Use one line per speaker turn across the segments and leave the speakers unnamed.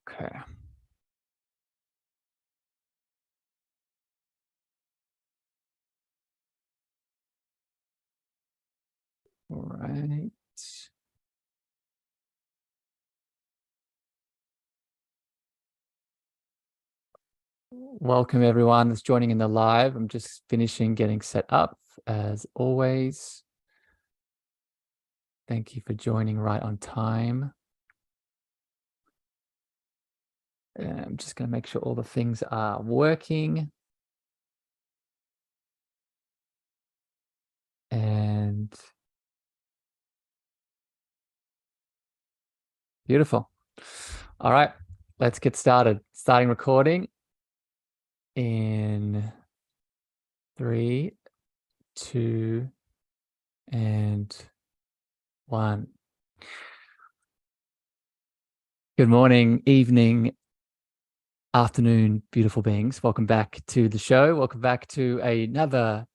Okay. All right. Welcome everyone that's joining in the live. I'm just finishing getting set up as always. Thank you for joining right on time. I'm just going to make sure all the things are working. And beautiful. All right, let's get started. Starting recording in 3, 2, and 1. Good morning, evening, afternoon, beautiful beings. Welcome back to the show. Welcome back to another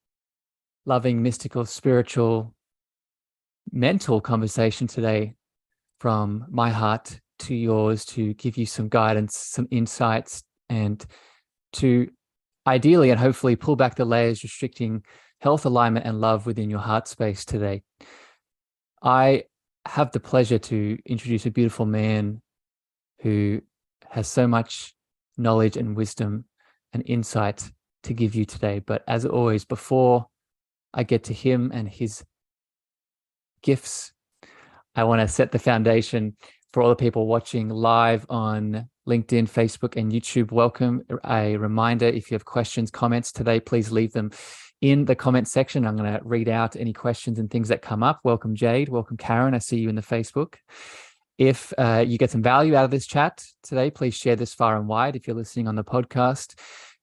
loving, mystical, spiritual, mental conversation today from my heart to yours to give you some guidance, some insights, and to ideally and hopefully pull back the layers restricting health, alignment, and love within your heart space today. I have the pleasure to introduce a beautiful man who has so much knowledge and wisdom and insight to give you today. But as always, before I get to him and his gifts, I want to set the foundation for all the people watching live on LinkedIn, Facebook, and YouTube. Welcome. A reminder, if you have questions, comments today, please leave them in the comment section. I'm going to read out any questions and things that come up. Welcome, Jade. Welcome, Karen. I see you in the Facebook. If you get some value out of this chat today, please share this far and wide. If you're listening on the podcast,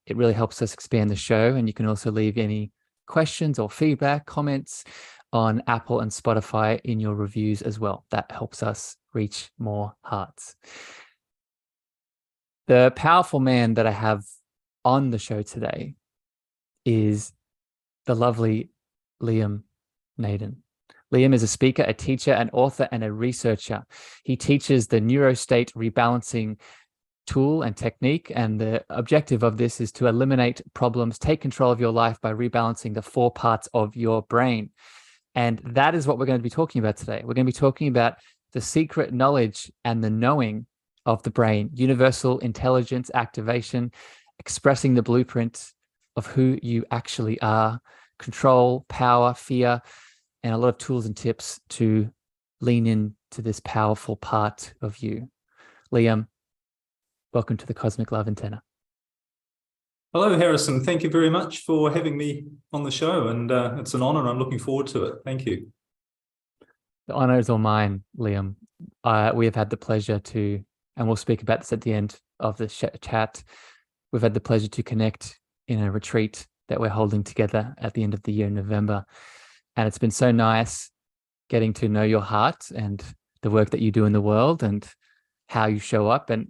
it really helps us expand the show. And you can also leave any questions or feedback, comments on Apple and Spotify in your reviews as well. That helps us reach more hearts. The powerful man that I have on the show today is the lovely Liam Nade. Liam is a speaker, a teacher, an author, and a researcher. He teaches the neurostate rebalancing tool and technique, and the objective of this is to eliminate problems, take control of your life by rebalancing the 4 parts of your brain. And that is what we're going to be talking about today. We're going to be talking about the secret knowledge and the knowing of the brain, universal intelligence activation, expressing the blueprint of who you actually are, control, power, fear, and a lot of tools and tips to lean into this powerful part of you. Liam, welcome to the Cosmic Love Antenna.
Hello, Harrison. Thank you very much for having me on the show, and it's an honor. I'm looking forward to it. Thank you.
The honor is all mine, Liam. We have had the pleasure to, and we'll speak about this at the end of the chat, we've had the pleasure to connect in a retreat that we're holding together at the end of the year in November. And it's been so nice getting to know your heart and the work that you do in the world and how you show up. And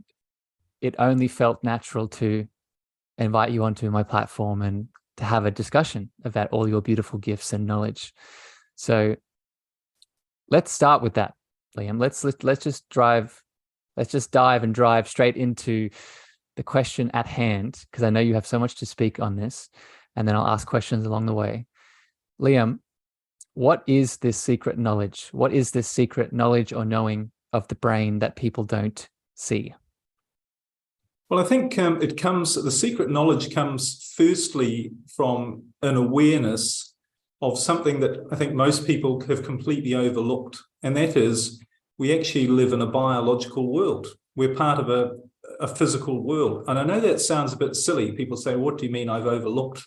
it only felt natural to invite you onto my platform and to have a discussion about all your beautiful gifts and knowledge. So let's start with that, Liam. Let's just dive and drive straight into the question at hand, because I know you have so much to speak on this, and then I'll ask questions along the way. Liam, what is this secret knowledge? What is this secret knowledge or knowing of the brain that people don't see?
Well, I think the secret knowledge comes firstly from an awareness of something that I think most people have completely overlooked, and that is we actually live in a biological world. We're part of a physical world. And I know that sounds a bit silly. People say, what do you mean I've overlooked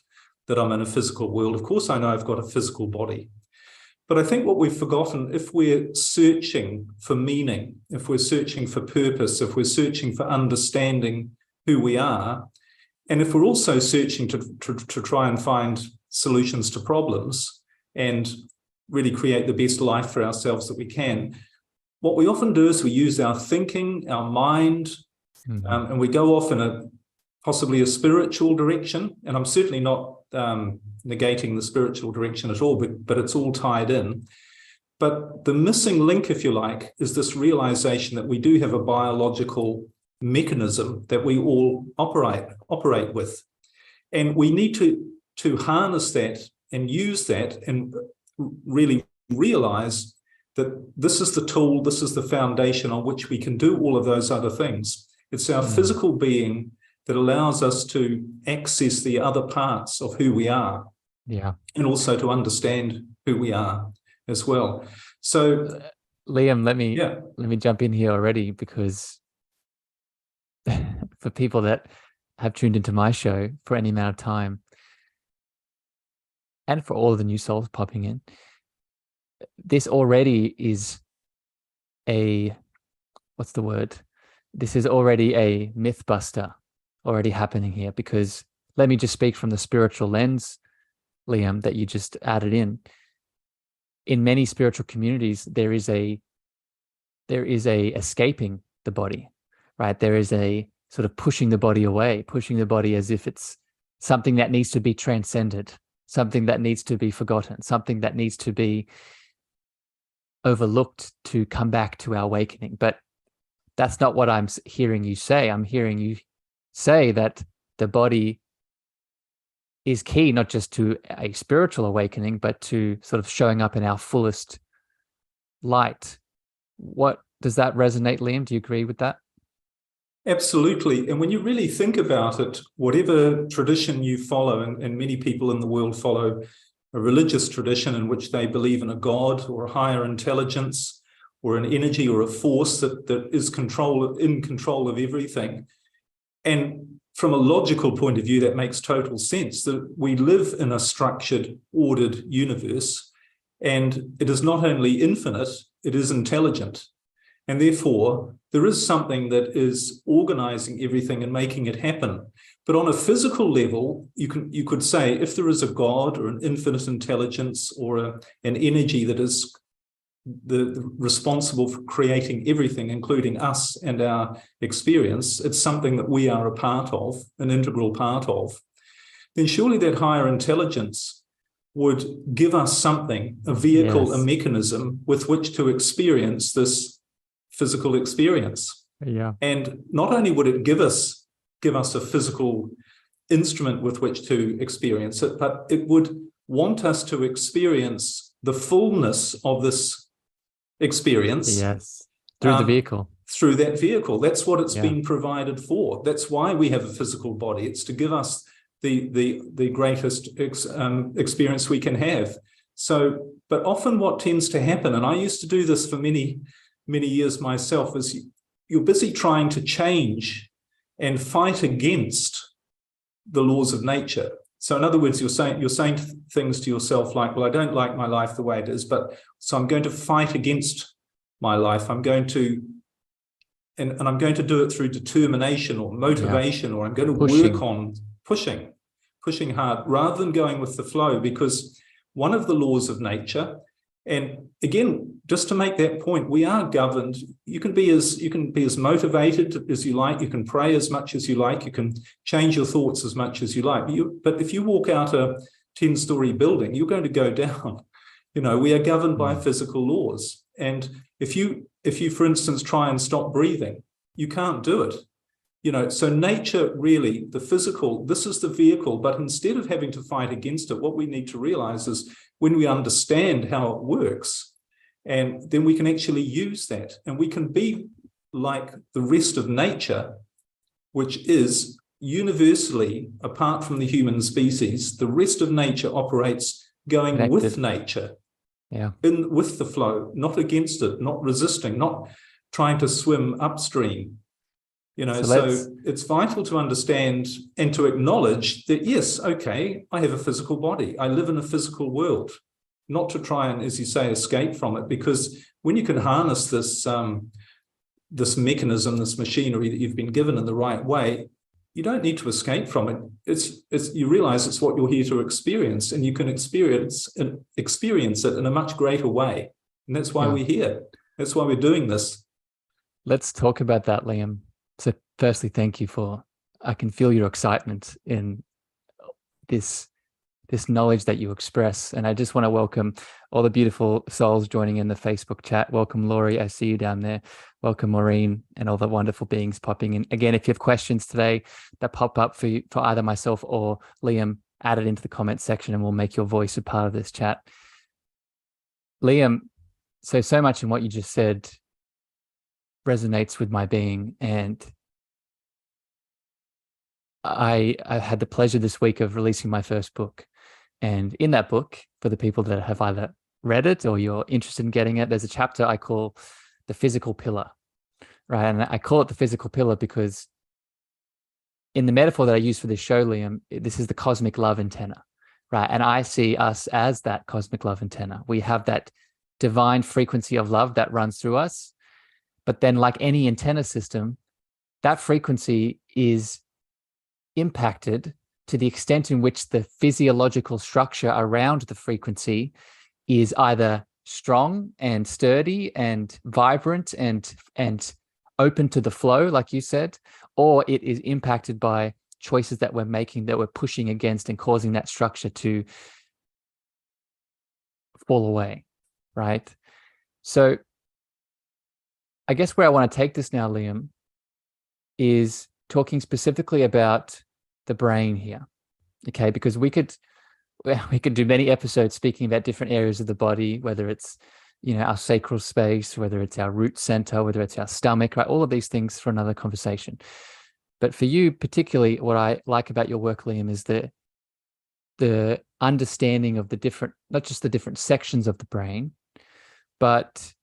that I'm in a physical world? Of course, I know I've got a physical body. But I think what we've forgotten, if we're searching for meaning, if we're searching for purpose, if we're searching for understanding who we are, and if we're also searching to try and find solutions to problems and really create the best life for ourselves that we can, what we often do is we use our thinking, our mind, and we go off in possibly a spiritual direction. And I'm certainly not negating the spiritual direction at all, but it's all tied in. But the missing link, if you like, is this realization that we do have a biological mechanism that we all operate with. And we need to harness that and use that and really realize that this is the tool, this is the foundation on which we can do all of those other things. It's our physical being that allows us to access the other parts of who we are.
Yeah.
And also to understand who we are as well. So
Liam, let me jump in here already, because for people that have tuned into my show for any amount of time, and for all of the new souls popping in, this already is what's the word? This is already a myth buster already happening here, because let me just speak from the spiritual lens, Liam, that you just added in. In many spiritual communities, there is a escaping the body, right? There is a sort of pushing the body away, pushing the body as if it's something that needs to be transcended, something that needs to be forgotten, something that needs to be overlooked to come back to our awakening. But that's not what I'm hearing you say. I'm hearing you say that the body is key, not just to a spiritual awakening, but to sort of showing up in our fullest light. What does that resonate, Liam? Do you agree with that?
Absolutely. And when you really think about it, whatever tradition you follow, and many people in the world follow a religious tradition in which they believe in a God or a higher intelligence or an energy or a force that is in control of everything. And from a logical point of view, that makes total sense, that we live in a structured, ordered universe, and it is not only infinite, it is intelligent. And therefore, there is something that is organizing everything and making it happen. But on a physical level, you could say, if there is a God or an infinite intelligence or an energy that is responsible for creating everything, including us and our experience, it's something that we are a part of, an integral part of, then surely that higher intelligence would give us something, a vehicle,
Yes.
a mechanism with which to experience this physical experience.
Yeah.
And not only would it give us a physical instrument with which to experience it, but it would want us to experience the fullness of this experience.
Yes. Through the vehicle.
Through that vehicle. That's what it's been provided for. That's why we have a physical body. It's to give us the greatest experience we can have. So, but often what tends to happen, and I used to do this for many years myself, is you're busy trying to change and fight against the laws of nature. So in other words, you're saying things to yourself like, well, I don't like my life the way it is, but so I'm going to fight against my life. I'm going to, and I'm going to do it through determination or motivation, or I'm going to work on pushing hard rather than going with the flow, because one of the laws of nature, and again, just to make that point, we are governed. You can be as motivated as you like. You can pray as much as you like. You can change your thoughts as much as you like. But if you walk out a 10-story building, you're going to go down. We are governed by physical laws. And if you, for instance, try and stop breathing, you can't do it. So nature, really, the physical, this is the vehicle, but instead of having to fight against it, what we need to realize is when we understand how it works, and then we can actually use that, and we can be like the rest of nature, which is universally, apart from the human species, the rest of nature operates going connected with nature, with the flow, not against it, not resisting, not trying to swim upstream. So it's vital to understand and to acknowledge that, yes, okay, I have a physical body. I live in a physical world, not to try and, as you say, escape from it, because when you can harness this, this mechanism, this machinery that you've been given in the right way, you don't need to escape from it. You realize it's what you're here to experience, and you can experience it in a much greater way. And that's why we're here. That's why we're doing this.
Let's talk about that, Liam. So firstly, thank you I can feel your excitement in this this knowledge that you express. And I just want to welcome all the beautiful souls joining in the Facebook chat. Welcome, Laurie. I see you down there. Welcome, Maureen, and all the wonderful beings popping in. Again, if you have questions today that pop up for you, for either myself or Liam, add it into the comment section and we'll make your voice a part of this chat. Liam, so much in what you just said resonates with my being. And I had the pleasure this week of releasing my first book. And in that book, for the people that have either read it or you're interested in getting it, there's a chapter I call the physical pillar, right? And I call it the physical pillar because in the metaphor that I use for this show, Liam, this is the cosmic love antenna, right? And I see us as that cosmic love antenna. We have that divine frequency of love that runs through us. But then like any antenna system, that frequency is impacted to the extent in which the physiological structure around the frequency is either strong and sturdy and vibrant and open to the flow, like you said, or it is impacted by choices that we're making that we're pushing against and causing that structure to fall away, right? So I guess where I want to take this now, Liam, is talking specifically about the brain here, okay? Because we could do many episodes speaking about different areas of the body, whether it's, you know, our sacral space, whether it's our root center, whether it's our stomach, right? All of these things for another conversation. But for you particularly, what I like about your work, Liam, is the understanding of the different, not just the different sections of the brain, but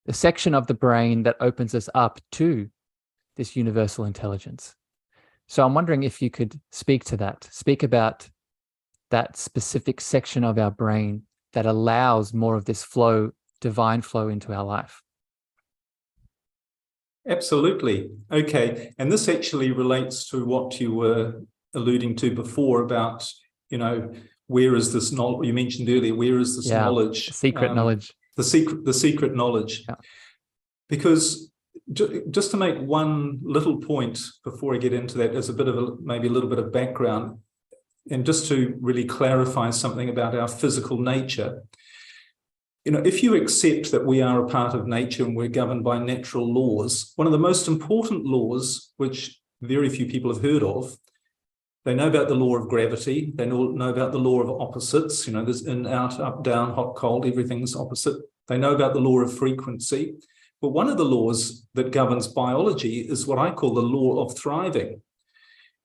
the section of the brain that opens us up to this universal intelligence. So I'm wondering if you could speak to that, speak about that specific section of our brain that allows more of this flow, divine flow into our life.
Absolutely. Okay. And this actually relates to what you were alluding to before about, you know, where is this knowledge? You mentioned earlier, where is this knowledge?
Secret knowledge.
The secret knowledge. Yeah. Because just to make one little point before I get into that, as a bit of maybe a little bit of background, and just to really clarify something about our physical nature. You know, if you accept that we are a part of nature and we're governed by natural laws, one of the most important laws, which very few people have heard of, they know about the law of gravity, they know about the law of opposites, you know, there's in, out, up, down, hot, cold, everything's opposite. They know about the law of frequency. But one of the laws that governs biology is what I call the law of thriving.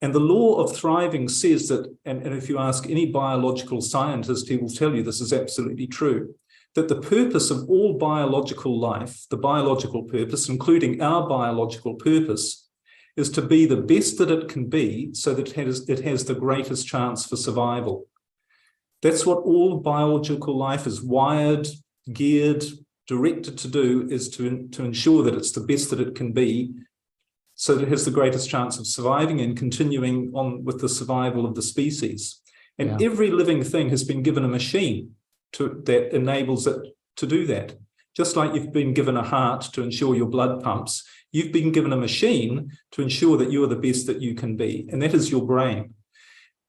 And the law of thriving says that, and if you ask any biological scientist, he will tell you this is absolutely true, that the purpose of all biological life, the biological purpose, including our biological purpose, is to be the best that it can be so that it has the greatest chance for survival. That's what all biological life is wired, geared, directed to do, is to ensure that it's the best that it can be so that it has the greatest chance of surviving and continuing on with the survival of the species. And every living thing has been given a machine that enables it to do that. Just like you've been given a heart to ensure your blood pumps, you've been given a machine to ensure that you are the best that you can be, and that is your brain.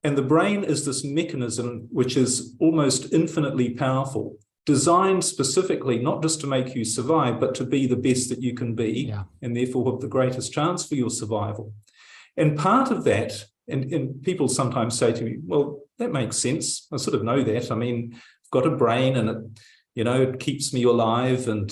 And the brain is this mechanism which is almost infinitely powerful, designed specifically not just to make you survive, but to be the best that you can be, and therefore have the greatest chance for your survival. And part of that, and people sometimes say to me, well, that makes sense. I sort of know that. I mean, I've got a brain and it, you know, it keeps me alive and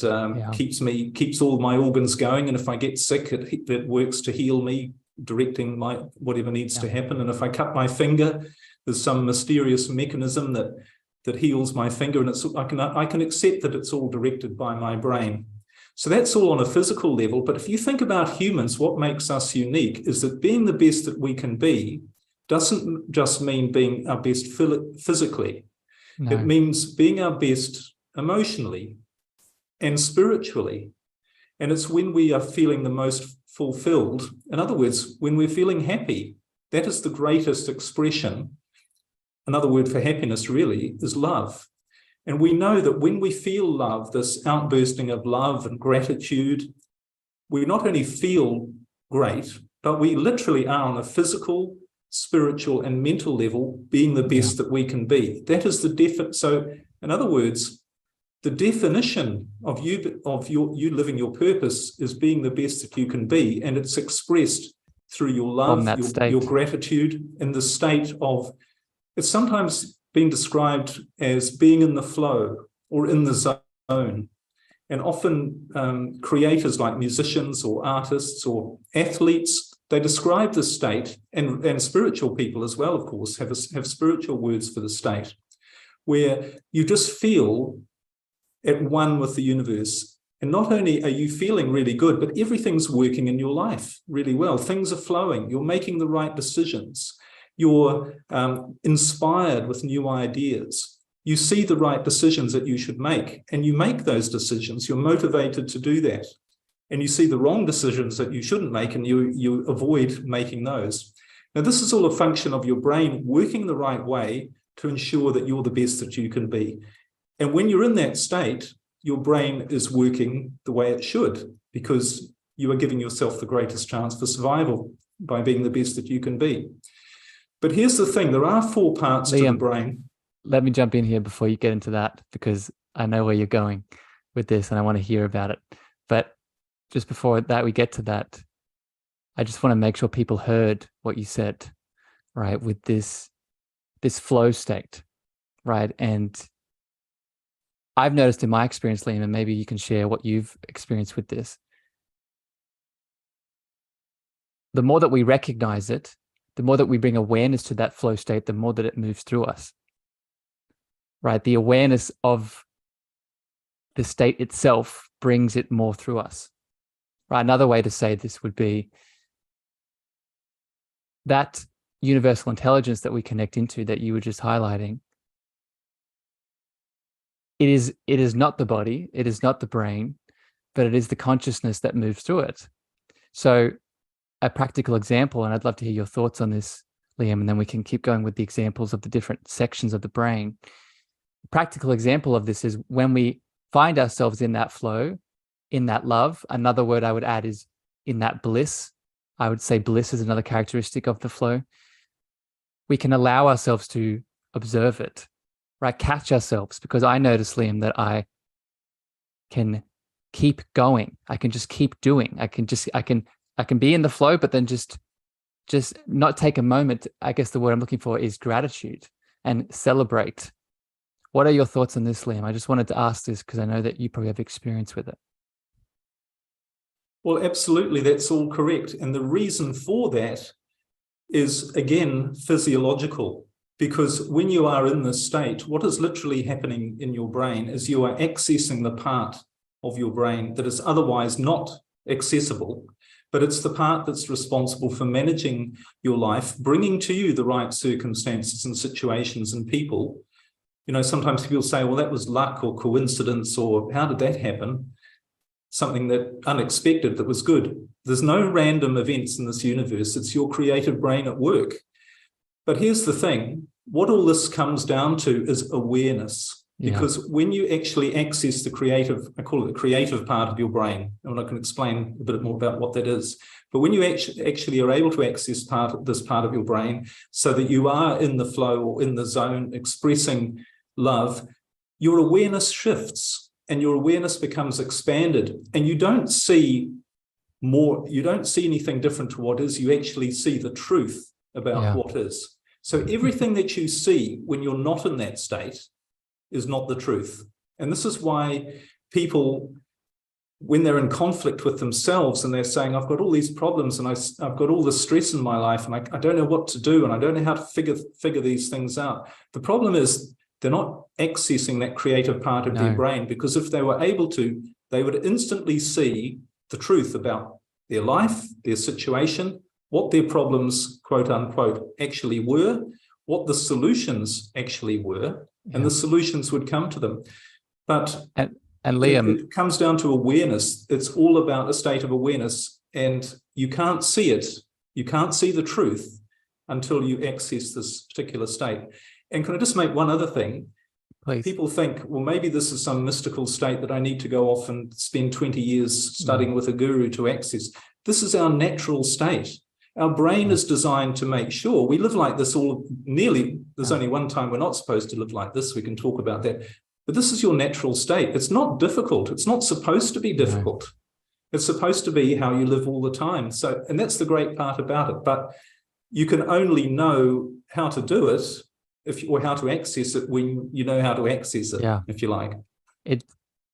keeps all my organs going. And if I get sick, it works to heal me, directing my whatever needs to happen. And if I cut my finger, there's some mysterious mechanism that heals my finger, and I can accept that it's all directed by my brain. So that's all on a physical level. But if you think about humans, what makes us unique is that being the best that we can be doesn't just mean being our best physically. No. It means being our best emotionally and spiritually. And it's when we are feeling the most fulfilled. In other words, when we're feeling happy, that is the greatest expression. Another word for happiness really is love. And we know that when we feel love, this outbursting of love and gratitude, we not only feel great, but we literally are on a physical, spiritual and mental level, being the best that we can be. That is the so in other words, the definition of you living your purpose is being the best that you can be, and it's expressed through your love, your gratitude, in the state of, it's sometimes been described as being in the flow or in the zone. And often creators like musicians or artists or athletes, they describe the state, and spiritual people as well, of course, have spiritual words for the state, where you just feel at one with the universe. And not only are you feeling really good, but everything's working in your life really well. Things are flowing. You're making the right decisions. You're inspired with new ideas. You see the right decisions that you should make, and you make those decisions. You're motivated to do that. And you see the wrong decisions that you shouldn't make, and you avoid making those. Now, this is all a function of your brain working the right way to ensure that you're the best that you can be. And when you're in that state, your brain is working the way it should, because you are giving yourself the greatest chance for survival by being the best that you can be. But here's the thing, there are 4 parts to the brain.
Let me jump in here before you get into that, because I know where you're going with this and I want to hear about it. But just before that, we get to that, I just want to make sure people heard what you said, right? With this flow state, right? And I've noticed in my experience, Liam, and maybe you can share what you've experienced with this. The more that we recognize it, the more that we bring awareness to that flow state, the more that it moves through us. Right? The awareness of the state itself brings it more through us. Right? Another way to say this would be that universal intelligence that we connect into, that you were just highlighting. It is not the body, it is not the brain, but it is the consciousness that moves through it. So a practical example, and I'd love to hear your thoughts on this, Liam, and then we can keep going with the examples of the different sections of the brain. A practical example of this is when we find ourselves in that flow, in that love. Another word I would add is in that bliss. I would say bliss is another characteristic of the flow. We can allow ourselves to observe it, right? Catch ourselves, because I notice, Liam, that I can keep going. I can just keep doing. I can be in the flow, but then just not take a moment. I guess the word I'm looking for is gratitude and celebrate. What are your thoughts on this, Liam? I just wanted to ask this because I know that you probably have experience with it.
Well, absolutely, that's all correct. And the reason for that is, again, physiological. Because when you are in this state, what is literally happening in your brain is you are accessing the part of your brain that is otherwise not accessible, but it's the part that's responsible for managing your life, bringing to you the right circumstances and situations and people. You know, sometimes people say, well, that was luck or coincidence, or how did that happen? Something that unexpected that was good. There's no random events in this universe. It's your creative brain at work. But here's the thing, what all this comes down to is awareness. Because when you actually access the creative, I call it the creative part of your brain, and I can explain a bit more about what that is. But when you actually are able to access this part of your brain so that you are in the flow or in the zone expressing love, your awareness shifts and your awareness becomes expanded, and you don't see anything different to what is. You actually see the truth about what is. So everything that you see when you're not in that state is not the truth. And this is why people, when they're in conflict with themselves and they're saying, I've got all these problems and I've got all this stress in my life and I don't know what to do and I don't know how to figure these things out. The problem is they're not accessing that creative part of their brain, because if they were able to, they would instantly see the truth about their life, their situation, what their problems, quote unquote, actually were, what the solutions actually were, and the solutions would come to them. But
and Liam,
it comes down to awareness. It's all about a state of awareness, and you can't see it. You can't see the truth until you access this particular state. And can I just make one other thing?
Please. People
think, well, maybe this is some mystical state that I need to go off and spend 20 years studying with a guru to access. This is our natural state. Our brain is designed to make sure we live like this there's only one time we're not supposed to live like this. We can talk about that. But this is your natural state. It's not difficult. It's not supposed to be difficult. It's supposed to be how you live all the time. So, and that's the great part about it. But you can only know how to do it or how to access it when you know how to access it, if you like.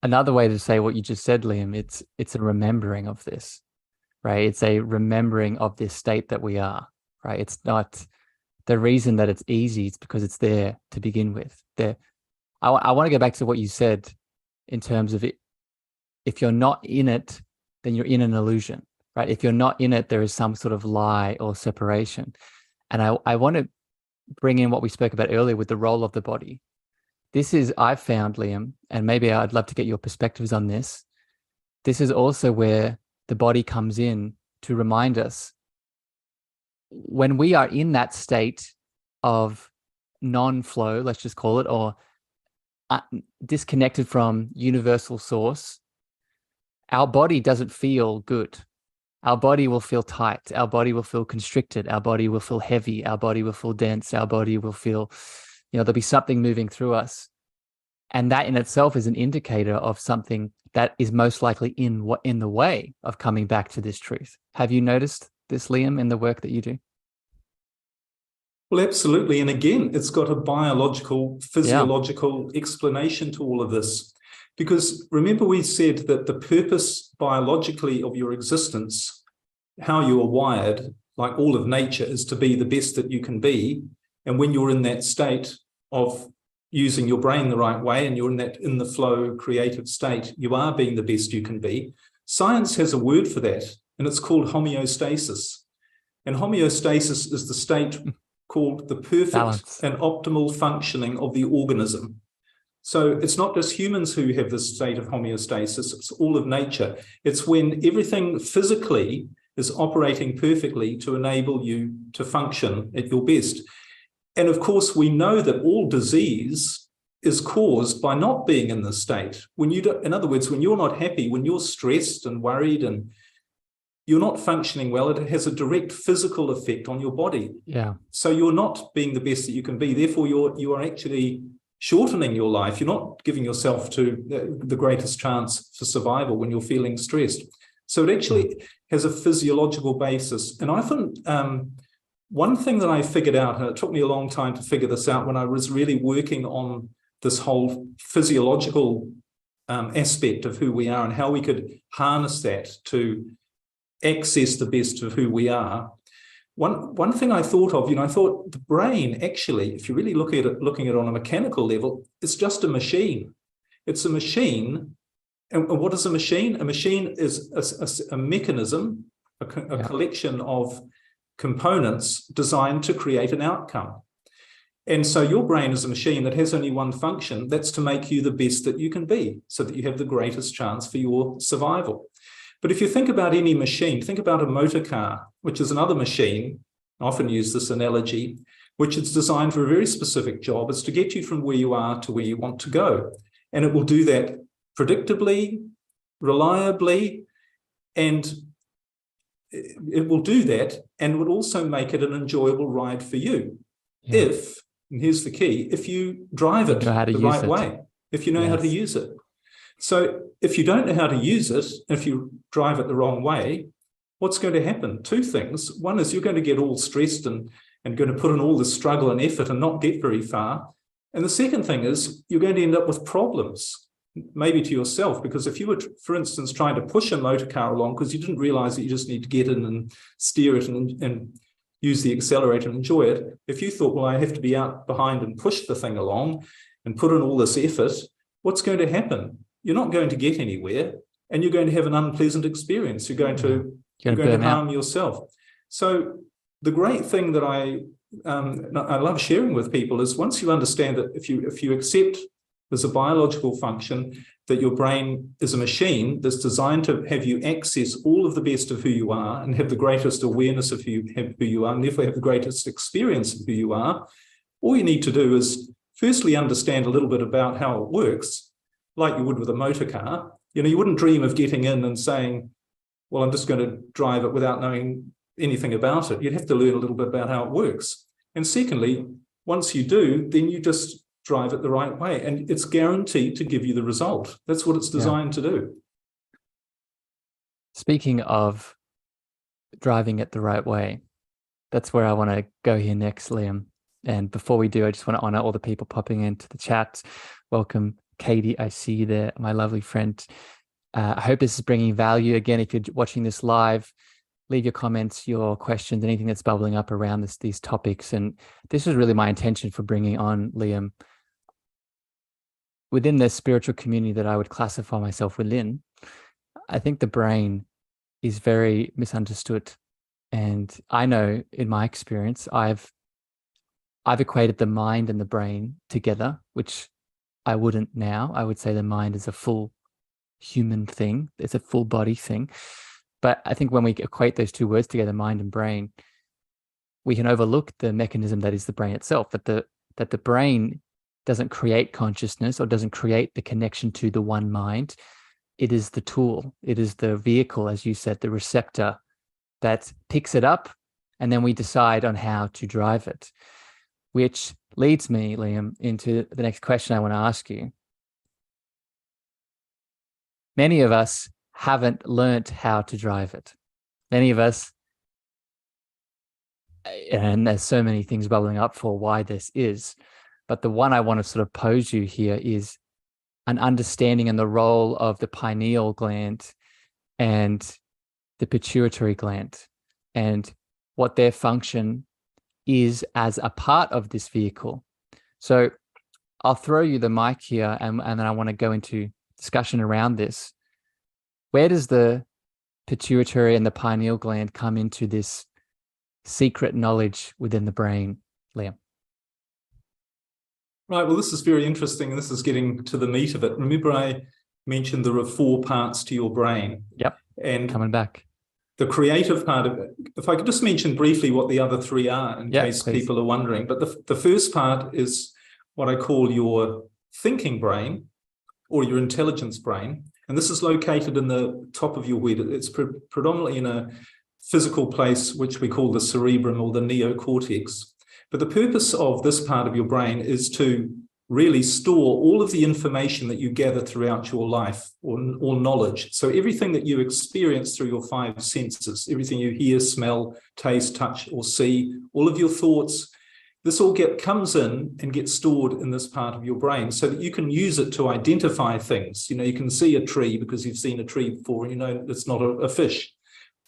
Another way to say what you just said, Liam, it's a remembering of this, right? It's a remembering of this state that we are, right? It's not the reason that it's easy. It's because it's there to begin with. I want to go back to what you said in terms of it. If you're not in it, then you're in an illusion, right? If you're not in it, there is some sort of lie or separation. And I want to bring in what we spoke about earlier with the role of the body. This is, I've found, Liam, and maybe I'd love to get your perspectives on this. This is also where the body comes in to remind us when we are in that state of non-flow, let's just call it, or disconnected from universal source, our body doesn't feel good. Our body will feel tight. Our body will feel constricted. Our body will feel heavy. Our body will feel dense. Our body will feel, there'll be something moving through us. And that in itself is an indicator of something that is most likely in the way of coming back to this truth. Have you noticed this, Liam, in the work that you do?
Well, absolutely. And again, it's got a biological, physiological explanation to all of this. Because remember, we said that the purpose biologically of your existence, how you are wired, like all of nature, is to be the best that you can be. And when you're in that state of using your brain the right way, and you're in the flow creative state, you are being the best you can be. Science has a word for that, and it's called homeostasis. And homeostasis is the state called the perfect balance and optimal functioning of the organism. So it's not just humans who have this state of homeostasis, it's all of nature. It's when everything physically is operating perfectly to enable you to function at your best. And of course, we know that all disease is caused by not being in this state. In other words, when you're not happy, when you're stressed and worried and you're not functioning well, it has a direct physical effect on your body.
Yeah.
So you're not being the best that you can be. Therefore, you are actually shortening your life. You're not giving yourself to the greatest chance for survival when you're feeling stressed. So it actually has a physiological basis. And I think one thing that I figured out, and it took me a long time to figure this out when I was really working on this whole physiological aspect of who we are and how we could harness that to access the best of who we are. One thing I thought of, I thought the brain actually, if you really looking at it on a mechanical level, it's just a machine. It's a machine. And what is a machine? A machine is a mechanism, a collection of components designed to create an outcome. And so your brain is a machine that has only one function, that's to make you the best that you can be, so that you have the greatest chance for your survival. But if you think about any machine, think about a motor car, which is another machine. I often use this analogy, which is designed for a very specific job. It's to get you from where you are to where you want to go. And it will do that predictably, reliably, and it will do that and would also make it an enjoyable ride for you. Yeah. And here's the key, if you drive it the right way, if you know how to use it. So if you don't know how to use it, if you drive it the wrong way, what's going to happen? Two things. One is you're going to get all stressed and going to put in all the struggle and effort and not get very far. And the second thing is you're going to end up with problems, maybe to yourself, because if you were, for instance, trying to push a motor car along because you didn't realize that you just need to get in and steer it and use the accelerator and enjoy it. If you thought, well, I have to be out behind and push the thing along and put in all this effort, what's going to happen? You're not going to get anywhere, and you're going to have an unpleasant experience. You're going to harm yourself. So the great thing that I love sharing with people is once you understand that if you accept there's a biological function, that your brain is a machine that's designed to have you access all of the best of who you are and have the greatest awareness of who you are, and therefore have the greatest experience of who you are, all you need to do is firstly understand a little bit about how it works, like you would with a motor car. You wouldn't dream of getting in and saying, well, I'm just going to drive it without knowing anything about it. You'd have to learn a little bit about how it works. And secondly, once you do, then you just drive it the right way, and it's guaranteed to give you the result. That's what it's designed to do.
Speaking of driving it the right way, that's where I want to go here next, Liam. And before we do, I just want to honor all the people popping into the chat. Welcome, Katie. I see you there, my lovely friend. I hope this is bringing value. Again, if you're watching this live, leave your comments, your questions, anything that's bubbling up around these topics. And this was really my intention for bringing on Liam. Within the spiritual community that I would classify myself within, I think the brain is very misunderstood. And I know in my experience, I've equated the mind and the brain together, which I wouldn't now. I would say the mind is a full human thing. It's a full body thing. But I think when we equate those two words together, mind and brain, we can overlook the mechanism that is the brain itself, that the brain doesn't create consciousness or doesn't create the connection to the one mind. It is the tool. It is the vehicle, as you said, the receptor that picks it up, and then we decide on how to drive it. Which leads me, Liam, into the next question I want to ask you. Many of us haven't learnt how to drive it. Many of us, and there's so many things bubbling up for why this is, but the one I want to sort of pose you here is an understanding and the role of the pineal gland and the pituitary gland and what their function is as a part of this vehicle. So I'll throw you the mic here, and then I want to go into discussion around this. Where does the pituitary and the pineal gland come into this secret knowledge within the brain, Liam?
Right, well, this is very interesting, and this is getting to the meat of it. Remember, I mentioned there are 4 parts to your brain.
Yep,
and
coming back.
The creative part of it, if I could just mention briefly what the other 3 are, in case people are wondering. But the first part is what I call your thinking brain, or your intelligence brain. And this is located in the top of your head. It's predominantly in a physical place, which we call the cerebrum or the neocortex. But the purpose of this part of your brain is to really store all of the information that you gather throughout your life, or knowledge. So everything that you experience through your 5 senses, everything you hear, smell, taste, touch, or see, all of your thoughts, this all comes in and gets stored in this part of your brain so that you can use it to identify things. You know, you can see a tree because you've seen a tree before, and you know it's not a fish,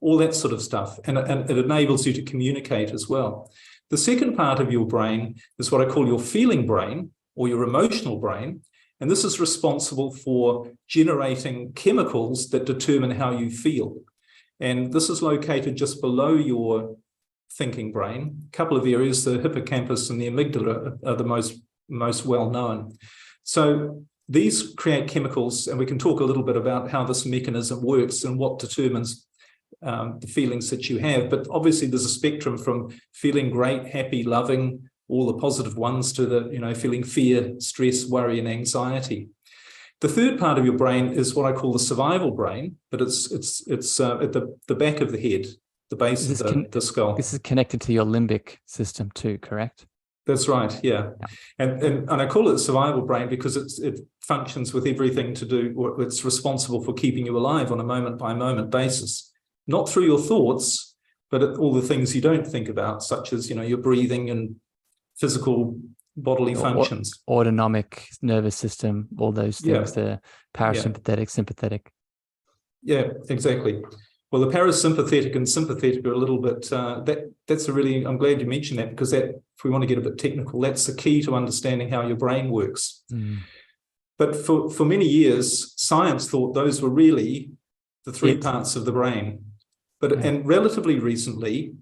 all that sort of stuff. And it enables you to communicate as well. The second part of your brain is what I call your feeling brain, or your emotional brain. And this is responsible for generating chemicals that determine how you feel. And this is located just below your thinking brain. A couple of areas, the hippocampus and the amygdala, are the most well known. So these create chemicals, and we can talk a little bit about how this mechanism works and what determines the feelings that you have. But obviously there's a spectrum from feeling great, happy, loving, all the positive ones, to the, you know, feeling fear, stress, worry, and anxiety. The third part of your brain is what I call the survival brain, but it's at the back of the head, the base of the skull.
This is connected to your limbic system too, correct?
That's right, yeah. And I call it the survival brain because it functions with everything to do, or it's responsible for keeping you alive on a moment-by-moment basis. Not through your thoughts, but all the things you don't think about, such as, you know, your breathing and physical bodily functions.
Autonomic nervous system, all those things, the parasympathetic, sympathetic.
Yeah, exactly. Well, the parasympathetic and sympathetic are a little bit, that's a really, I'm glad you mentioned that, because that, if we want to get a bit technical, that's the key to understanding how your brain works. But for many years, science thought those were really the 3 parts of the brain. But and relatively recently,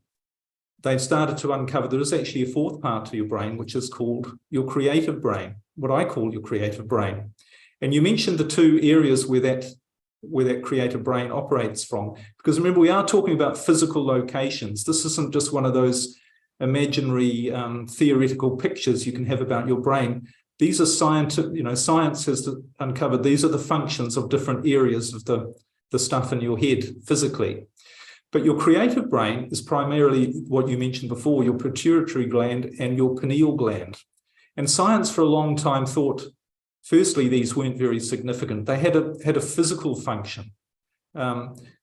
they've started to uncover there is actually a 4th part to your brain, which is called your creative brain, what I call your creative brain. And you mentioned the 2 areas where that creative brain operates from. Because remember, we are talking about physical locations. This isn't just one of those imaginary theoretical pictures you can have about your brain. These are scientific, you know, science has uncovered these are the functions of different areas of the stuff in your head physically. But your creative brain is primarily what you mentioned before, your pituitary gland and your pineal gland. And science for a long time thought, firstly, these weren't very significant. They had a physical function.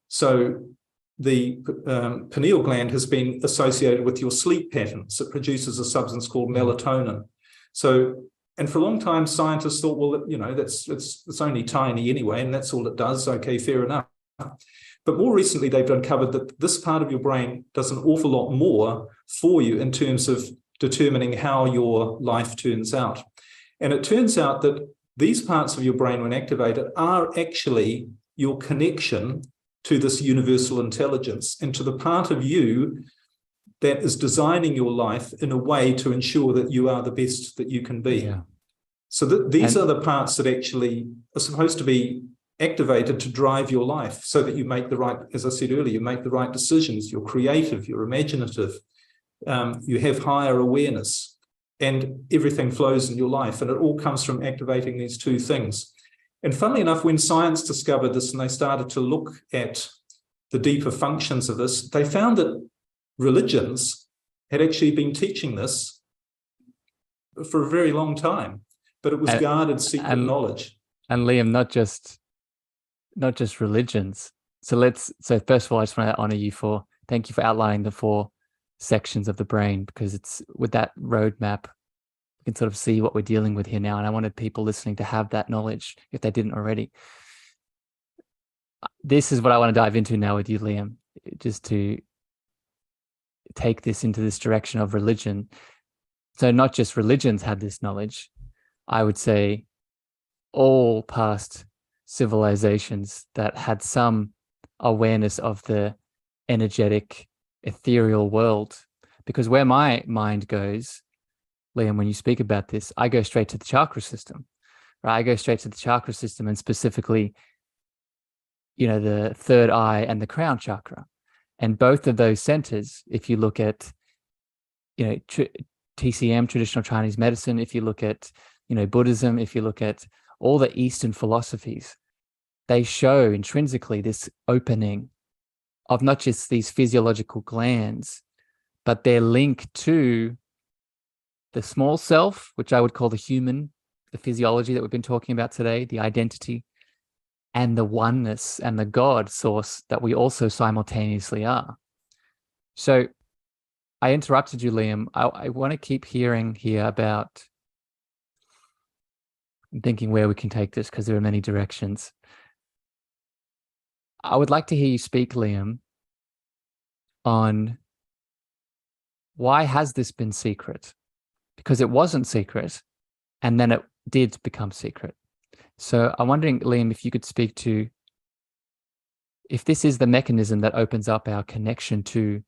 So the pineal gland has been associated with your sleep patterns. It produces a substance called melatonin. So, and for a long time, scientists thought, well, you know, it's only tiny anyway, and that's all it does. Okay, fair enough. But more recently, they've uncovered that this part of your brain does an awful lot more for you in terms of determining how your life turns out. And it turns out that these parts of your brain, when activated, are actually your connection to this universal intelligence and to the part of you that is designing your life in a way to ensure that you are the best that you can be.
Yeah.
So these are the parts that actually are supposed to be activated to drive your life so that you make the right, as I said earlier, you make the right decisions, you're creative, you're imaginative, you have higher awareness, and everything flows in your life. And it all comes from activating these two things. And funnily enough, when science discovered this and they started to look at the deeper functions of this, they found that religions had actually been teaching this for a very long time, but it was guarded secret knowledge.
And Liam, not just religions. So first of all, I just want to honor you thank you for outlining the 4 sections of the brain, because it's with that roadmap, we can sort of see what we're dealing with here now. And I wanted people listening to have that knowledge if they didn't already. This is what I want to dive into now with you, Liam, just to take this into this direction of religion. So not just religions had this knowledge. I would say all past civilizations that had some awareness of the energetic, ethereal world. Because where my mind goes, Liam, when you speak about this, I go straight to the chakra system, right? I go straight to the chakra system, and specifically, you know, the third eye and the crown chakra. And both of those centers, if you look at, you know, TCM, traditional Chinese medicine, if you look at, you know, Buddhism, if you look at all the Eastern philosophies, they show intrinsically this opening of not just these physiological glands, but their link to the small self, which I would call the human, the physiology that we've been talking about today, the identity, and the oneness and the God source that we also simultaneously are. So I interrupted you, Liam. I want to keep hearing here about, I'm thinking where we can take this because there are many directions. I would like to hear you speak, Liam, on why has this been secret? Because it wasn't secret, and then it did become secret. So I'm wondering, Liam, if you could speak to, if this is the mechanism that opens up our connection to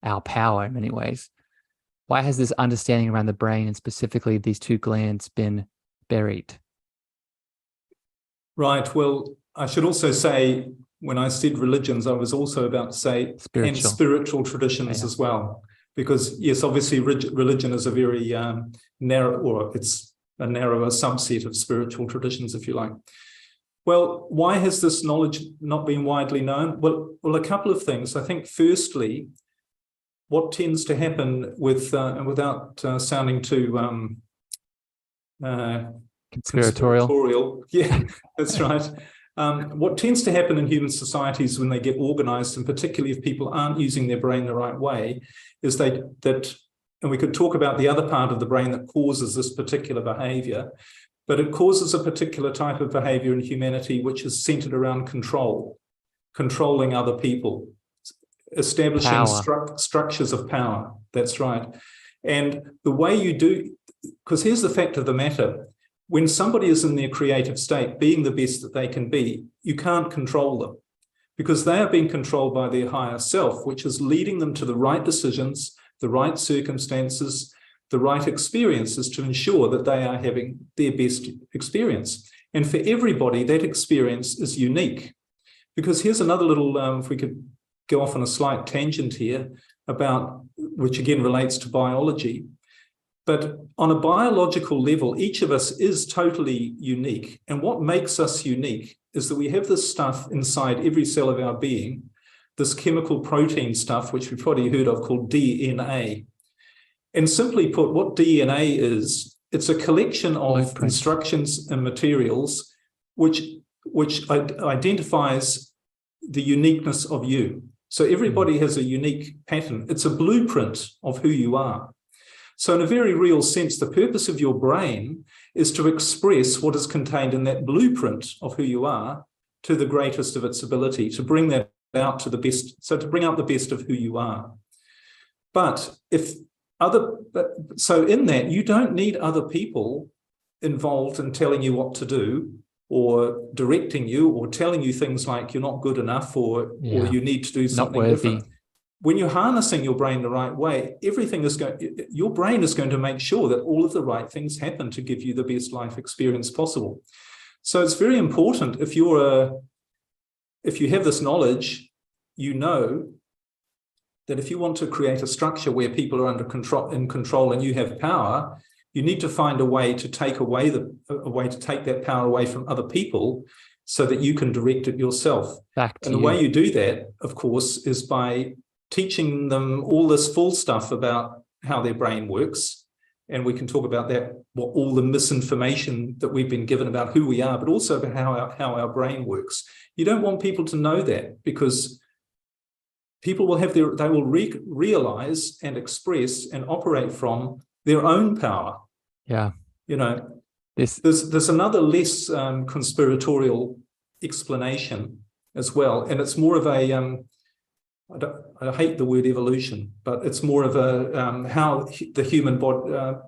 our power in many ways, why has this understanding around the brain and specifically these 2 glands been buried?
Right. Well, I should also say, when I said religions, I was also about to say spiritual traditions as well. Because yes, obviously religion is a very narrow, or it's a narrower subset of spiritual traditions, if you like. Well, why has this knowledge not been widely known? Well, a couple of things. I think firstly, what tends to happen with, and without sounding too conspiratorial, yeah, that's right. What tends to happen in human societies when they get organized, and particularly if people aren't using their brain the right way, is that, and we could talk about the other part of the brain that causes this particular behavior, but it causes a particular type of behavior in humanity which is centered around controlling other people, establishing structures of power. That's right. And the way you do, because here's the fact of the matter, when somebody is in their creative state, being the best that they can be, you can't control them, because they are being controlled by their higher self, which is leading them to the right decisions, the right circumstances, the right experiences to ensure that they are having their best experience. And for everybody, that experience is unique. Because here's another little, if we could go off on a slight tangent here, about, which again relates to biology. But on a biological level, each of us is totally unique. And what makes us unique is that we have this stuff inside every cell of our being this chemical protein stuff, which we've probably heard of, called DNA. And simply put, what DNA is, it's a collection of instructions and materials which identifies the uniqueness of you. So everybody has a unique pattern. It's a blueprint of who you are. So in a very real sense, the purpose of your brain is to express what is contained in that blueprint of who you are to the greatest of its ability, to bring that out to the best, so to bring out the best of who you are. But so in that, you don't need other people involved in telling you what to do, or directing you, or telling you things like you're not good enough, or you need to do something different. When you're harnessing your brain the right way, your brain is going to make sure that all of the right things happen to give you the best life experience possible. So it's very important, if you have this knowledge, you know that if you want to create a structure where people are in control and you have power, you need to find a way to take that power away from other people so that you can direct it yourself. And the way you do that, of course, is by teaching them all this full stuff about how their brain works. And we can talk about that, all the misinformation that we've been given about who we are, but also about how our brain works. You don't want people to know that, because people will realize and express and operate from their own power.
Yeah.
There's another less conspiratorial explanation as well. And it's more of a, I hate the word evolution, but it's more of a how the human body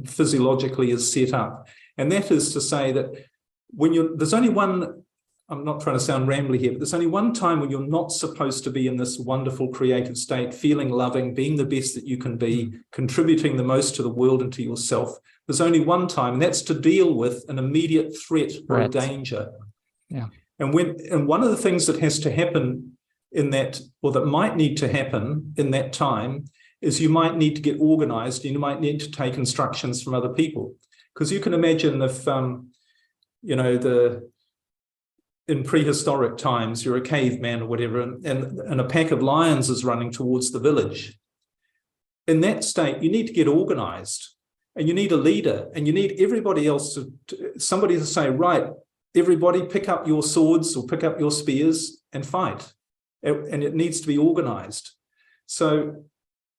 physiologically is set up. And that is to say that there's only one, I'm not trying to sound rambly here, but there's only one time when you're not supposed to be in this wonderful creative state, feeling loving, being the best that you can be, contributing the most to the world and to yourself. There's only one time, and that's to deal with an immediate threat or a danger.
Yeah.
And one of the things that has to happen in that, or that might need to happen in that time, is you might need to get organized, and you might need to take instructions from other people. Because you can imagine if, in prehistoric times, you're a caveman or whatever, and a pack of lions is running towards the village. In that state, you need to get organized, and you need a leader, and you need everybody else somebody to say, right, everybody pick up your swords or pick up your spears and fight. And it needs to be organized. So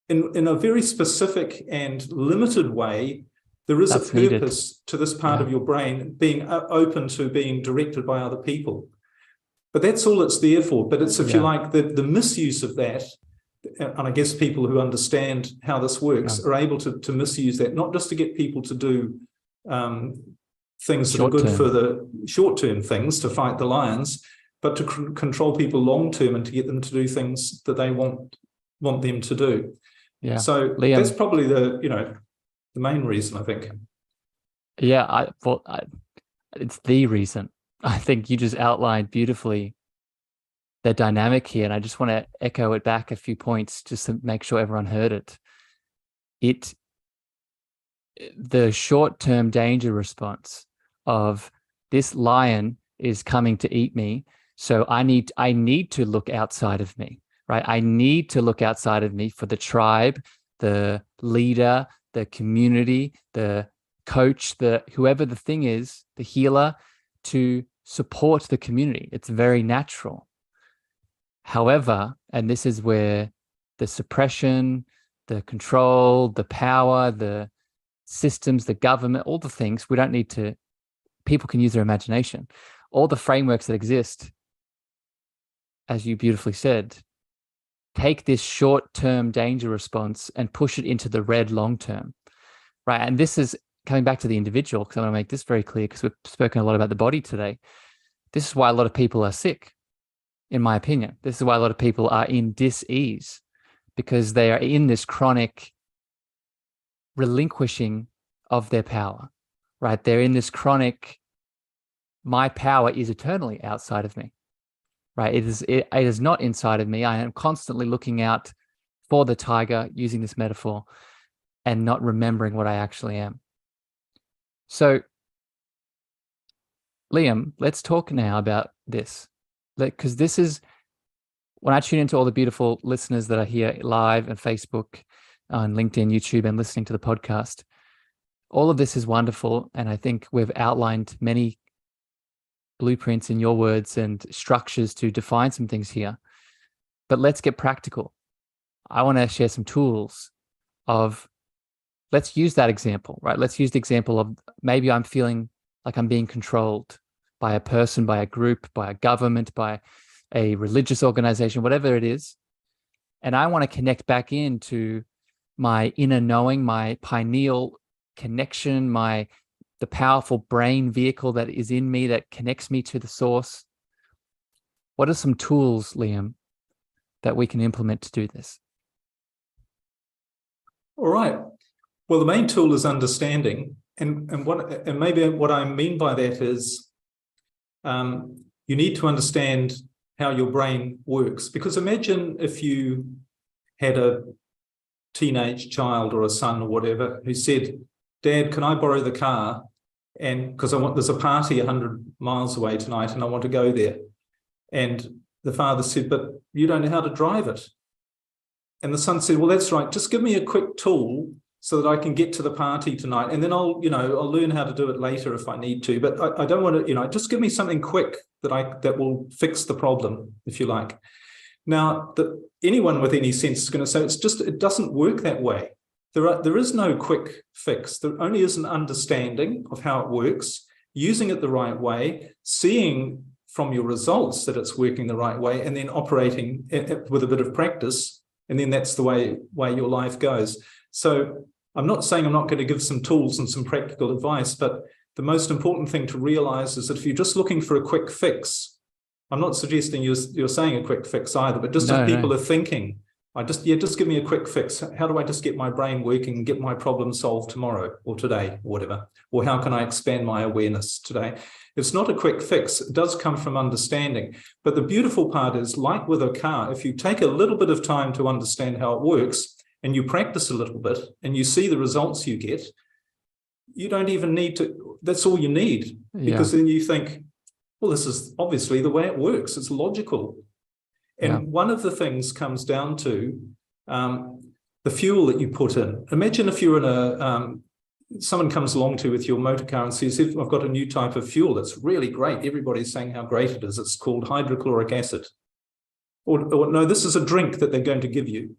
in a very specific and limited way, there is a purpose to this part of your brain being open to being directed by other people. But that's all it's there for. But it's, if you like, the misuse of that, and I guess people who understand how this works are able to misuse that, not just to get people to do things that are good for the short-term things, to fight the lions, but to control people long-term and to get them to do things that they want them to do. Yeah. So Liam, that's probably the main reason, I think.
Yeah, it's the reason. I think you just outlined beautifully the dynamic here, and I just want to echo it back a few points just to make sure everyone heard it. The short-term danger response of this lion is coming to eat me, so I need to look outside of me, right? I need to look outside of me for the tribe, the leader, the community, the coach, whoever the thing is, the healer, to support the community. It's very natural. However, and this is where the suppression, the control, the power, the systems, the government, all the things, we don't need to, people can use their imagination. All the frameworks that exist, as you beautifully said, take this short-term danger response and push it into the red long-term, right? And this is coming back to the individual, because I want to make this very clear, because we've spoken a lot about the body today. This is why a lot of people are sick, in my opinion. This is why a lot of people are in dis-ease, because they are in this chronic relinquishing of their power, right? They're in this chronic, my power is eternally outside of me, right? It is not inside of me. I am constantly looking out for the tiger, using this metaphor, and not remembering what I actually am. So, Liam, let's talk now about this, because this is when I tune into all the beautiful listeners that are here live on Facebook, on LinkedIn, YouTube, and listening to the podcast, all of this is wonderful. And I think we've outlined many blueprints, in your words, and structures to define some things here. But let's get practical. I want to share some tools of, let's use that example, right? Let's use the example of maybe I'm feeling like I'm being controlled by a person, by a group, by a government, by a religious organization, whatever it is. And I want to connect back into my inner knowing, my pineal connection, the powerful brain vehicle that is in me that connects me to the source. What are some tools, Liam, that we can implement to do this?
All right. Well, the main tool is understanding. And maybe what I mean by that is you need to understand how your brain works. Because imagine if you had a teenage child or a son or whatever who said, Dad, can I borrow the car? And because there's a party 100 miles away tonight and I want to go there. And the father said, but you don't know how to drive it. And the son said, well, that's right. Just give me a quick tool so that I can get to the party tonight. And then I'll learn how to do it later if I need to. But I don't want to, just give me something quick that will fix the problem, if you like. Now, anyone with any sense is going to say it doesn't work that way. There is no quick fix. There only is an understanding of how it works, using it the right way, seeing from your results that it's working the right way, and then operating with a bit of practice. And then that's the way your life goes. So I'm not saying I'm not going to give some tools and some practical advice, but the most important thing to realize is that if you're just looking for a quick fix, I'm not suggesting you're saying a quick fix either, but just if people are thinking, just give me a quick fix. How do I just get my brain working and get my problem solved tomorrow or today or whatever? Or how can I expand my awareness today? It's not a quick fix. It does come from understanding. But the beautiful part is, like with a car, if you take a little bit of time to understand how it works and you practice a little bit and you see the results you get, you don't even need to, that's all you need. Because then you think, well, this is obviously the way it works. It's logical. And one of the things comes down to the fuel that you put in. Imagine if you're in someone comes along to you with your motor car and says, I've got a new type of fuel that's really great. Everybody's saying how great it is. It's called hydrochloric acid. Or no, this is a drink that they're going to give you.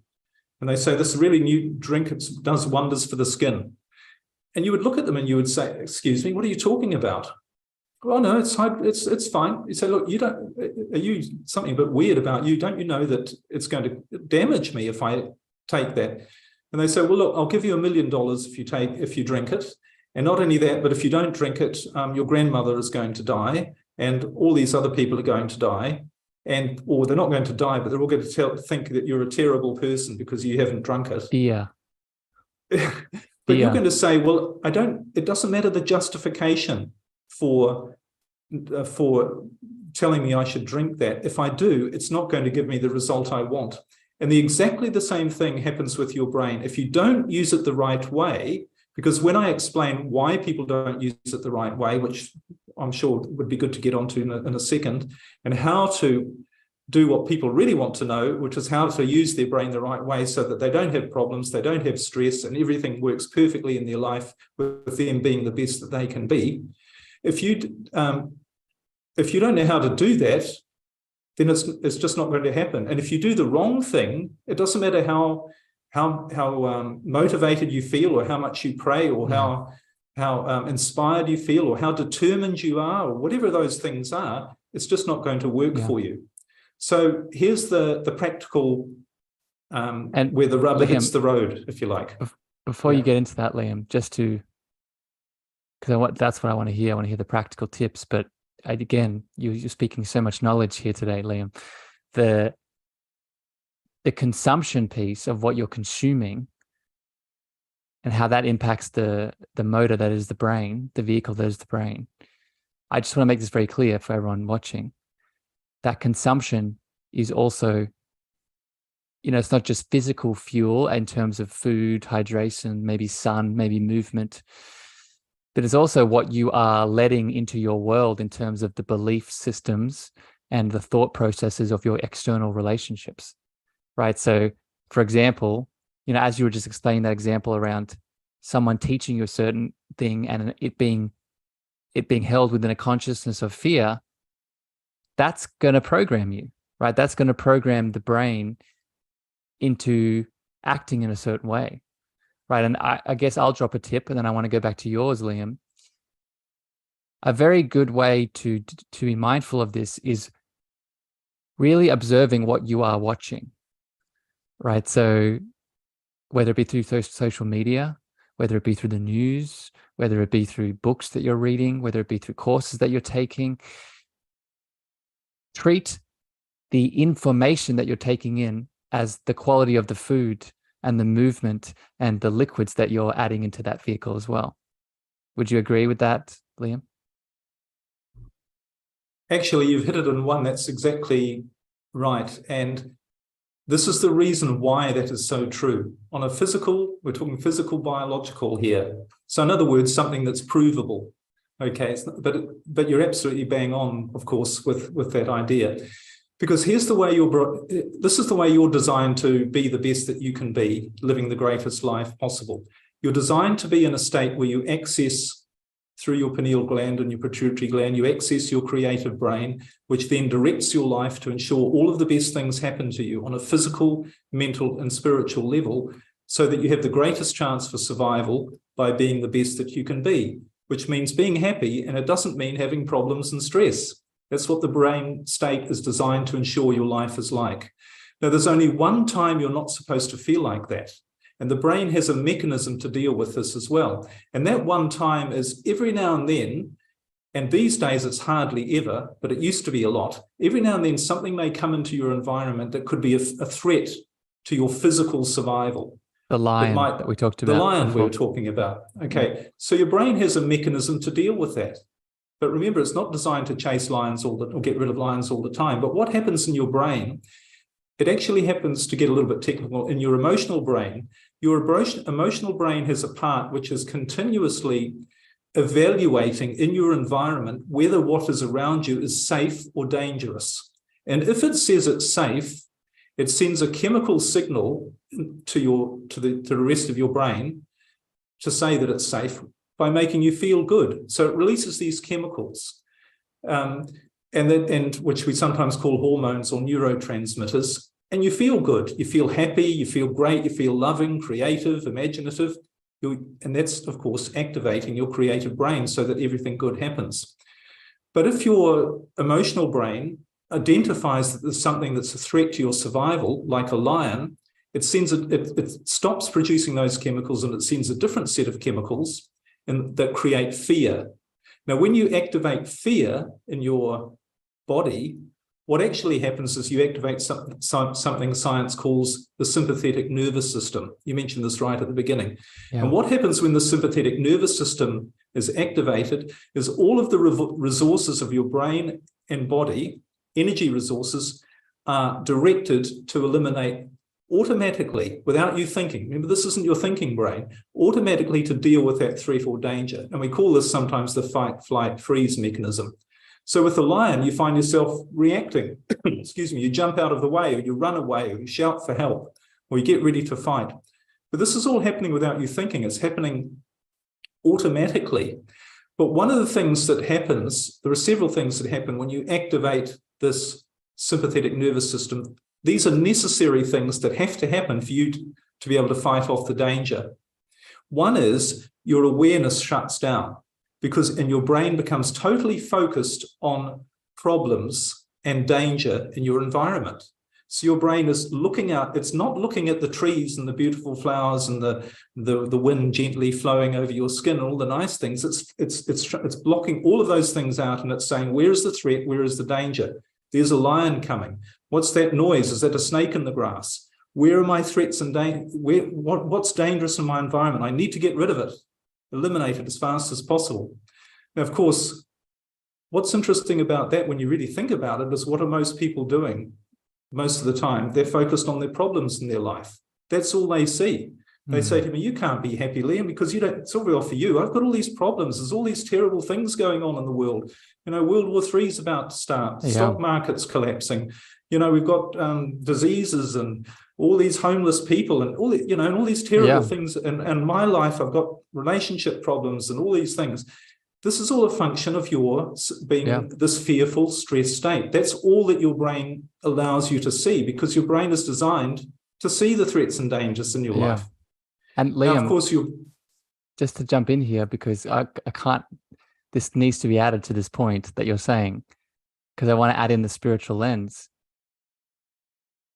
And they say, this really new drink, it does wonders for the skin. And you would look at them and you would say, excuse me, what are you talking about? Oh, no, it's fine. You say, look, are you something a bit weird about you? Don't you know that it's going to damage me if I take that? And they say, well, look, I'll give you $1 million if you drink it. And not only that, but if you don't drink it, your grandmother is going to die, and all these other people are going to die, or they're not going to die, but they're all going to think that you're a terrible person because you haven't drunk it.
Yeah.
But you're going to say, well, it doesn't matter the justification for telling me I should drink that. If I do, it's not going to give me the result I want. And exactly the same thing happens with your brain. If you don't use it the right way, because when I explain why people don't use it the right way, which I'm sure would be good to get onto in a second, and how to do what people really want to know, which is how to use their brain the right way so that they don't have problems, they don't have stress, and everything works perfectly in their life with them being the best that they can be. If you don't know how to do that, then it's just not going to happen. And if you do the wrong thing, it doesn't matter how motivated you feel, or how much you pray, or how inspired you feel, or how determined you are, or whatever those things are, it's just not going to work for you. So here's the practical, and where the rubber hits the road, if you like.
Before you get into that, Liam, because that's what I want to hear. I want to hear the practical tips. But again, you're speaking so much knowledge here today, Liam. The consumption piece of what you're consuming and how that impacts the motor that is the brain, the vehicle that is the brain. I just want to make this very clear for everyone watching. That consumption is also, it's not just physical fuel in terms of food, hydration, maybe sun, maybe movement, but it's also what you are letting into your world in terms of the belief systems and the thought processes of your external relationships, right? So, for example, as you were just explaining that example around someone teaching you a certain thing and it being held within a consciousness of fear, that's going to program you, right? That's going to program the brain into acting in a certain way, right? And I guess I'll drop a tip, and then I want to go back to yours, Liam. A very good way to be mindful of this is really observing what you are watching, right? So whether it be through social media, whether it be through the news, whether it be through books that you're reading, whether it be through courses that you're taking, treat the information that you're taking in as the quality of the food and the movement and the liquids that you're adding into that vehicle as well. Would you agree with that, Liam?
Actually, you've hit it on one. That's exactly right. And this is the reason why that is so true. On a physical, we're talking physical, biological here. So in other words, something that's provable. Okay, but you're absolutely bang on, of course, with that idea. Because here's the way this is the way you're designed to be the best that you can be, living the greatest life possible. You're designed to be in a state where you access, through your pineal gland and your pituitary gland, you access your creative brain, which then directs your life to ensure all of the best things happen to you on a physical, mental, and spiritual level, so that you have the greatest chance for survival by being the best that you can be, which means being happy, and it doesn't mean having problems and stress. That's what the brain state is designed to ensure your life is like. Now, there's only one time you're not supposed to feel like that. And the brain has a mechanism to deal with this as well. And that one time is every now and then, and these days it's hardly ever, but it used to be a lot. Every now and then something may come into your environment that could be a threat to your physical survival.
The lion that we talked about.
The lion we were talking about. Okay, yeah. So your brain has a mechanism to deal with that. But remember, it's not designed to chase lions or get rid of lions all the time. But what happens in your brain, it actually happens, to get a little bit technical, in your emotional brain. Your emotional brain has a part which is continuously evaluating in your environment whether what is around you is safe or dangerous. And if it says it's safe, it sends a chemical signal to the rest of your brain to say that it's safe by making you feel good. So it releases these chemicals, and which we sometimes call hormones or neurotransmitters. And you feel good, you feel happy, you feel great, you feel loving, creative, imaginative. And that's, of course, activating your creative brain so that everything good happens. But if your emotional brain identifies that there's something that's a threat to your survival, like a lion, it stops producing those chemicals, and it sends a different set of chemicals that create fear. Now, when you activate fear in your body, what actually happens is you activate something science calls the sympathetic nervous system. You mentioned this right at the beginning. Yeah. And what happens when the sympathetic nervous system is activated is all of the resources of your brain and body, energy resources, are directed to eliminate automatically, without you thinking. Remember, this isn't your thinking brain, automatically to deal with that threat or danger. And we call this sometimes the fight, flight, freeze mechanism. So with the lion, you find yourself reacting. Excuse me, you jump out of the way, or you run away, or you shout for help, or you get ready to fight. But this is all happening without you thinking. It's happening automatically. But one of the things that happens, there are several things that happen when you activate this sympathetic nervous system. These are necessary things that have to happen for you to be able to fight off the danger. One is your awareness shuts down, and your brain becomes totally focused on problems and danger in your environment. So your brain is looking out, it's not looking at the trees and the beautiful flowers and the wind gently flowing over your skin and all the nice things. It's blocking all of those things out, and it's saying, where is the threat? Where is the danger? There's a lion coming. What's that noise? Is that a snake in the grass? Where are my threats and what's dangerous in my environment? I need to get rid of it, eliminate it as fast as possible. Now, of course, what's interesting about that when you really think about it is, what are most people doing most of the time? They're focused on their problems in their life. That's all they see. They say to me, you can't be happy, Liam, because you don't, it's all real for you. I've got all these problems. There's all these terrible things going on in the world. World War III is about to start. The stock market's collapsing. We've got diseases and all these homeless people and all, and all these terrible things. And my life, I've got relationship problems and all these things. This is all a function of your being this fearful, stressed state. That's all that your brain allows you to see, because your brain is designed to see the threats and dangers in your life.
And Liam,
now, of course,
just to jump in here, because I can't, this needs to be added to this point that you're saying, because I want to add in the spiritual lens.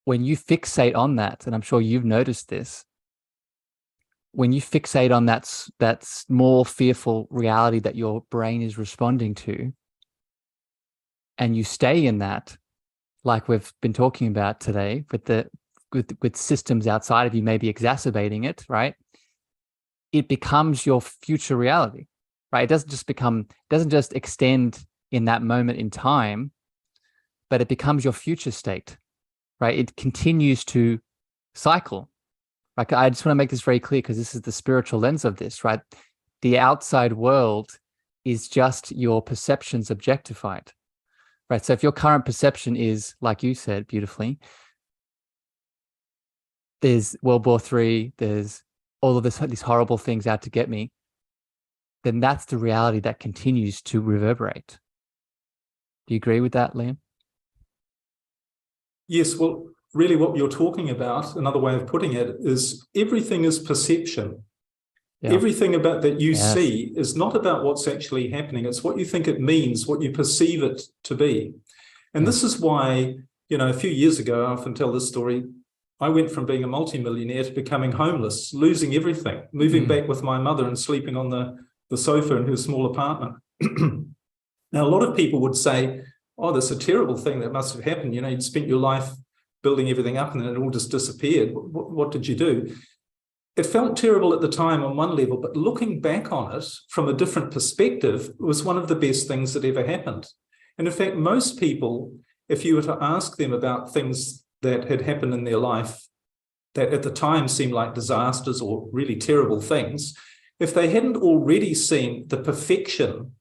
When you fixate on that, and I'm sure you've noticed this, when you fixate on that small fearful reality that your brain is responding to, and you stay in that, like we've been talking about today, with systems outside of you maybe exacerbating it, right? It becomes your future reality, right? It doesn't just extend in that moment in time, but it becomes your future state, right? It continues to cycle. Like, I just want to make this very clear, because this is the spiritual lens of this, right? The outside world is just your perceptions objectified, right? So if your current perception is, like you said beautifully, there's World War III, there's all of these horrible things out to get me, then that's the reality that continues to reverberate. Do you agree with that, Liam?
Yes, well, really what you're talking about, another way of putting it, is everything is perception. Everything about that you see is not about what's actually happening. It's what you think it means, what you perceive it to be. And this is why, a few years ago, I often tell this story, I went from being a multimillionaire to becoming homeless, losing everything, moving back with my mother and sleeping on the sofa in her small apartment. Now, a lot of people would say, oh, that's a terrible thing that must have happened. You'd spent your life building everything up and then it all just disappeared. What did you do? It felt terrible at the time on one level, but looking back on it from a different perspective was one of the best things that ever happened. And in fact, most people, if you were to ask them about things that had happened in their life that at the time seemed like disasters or really terrible things, if they hadn't already seen the perfection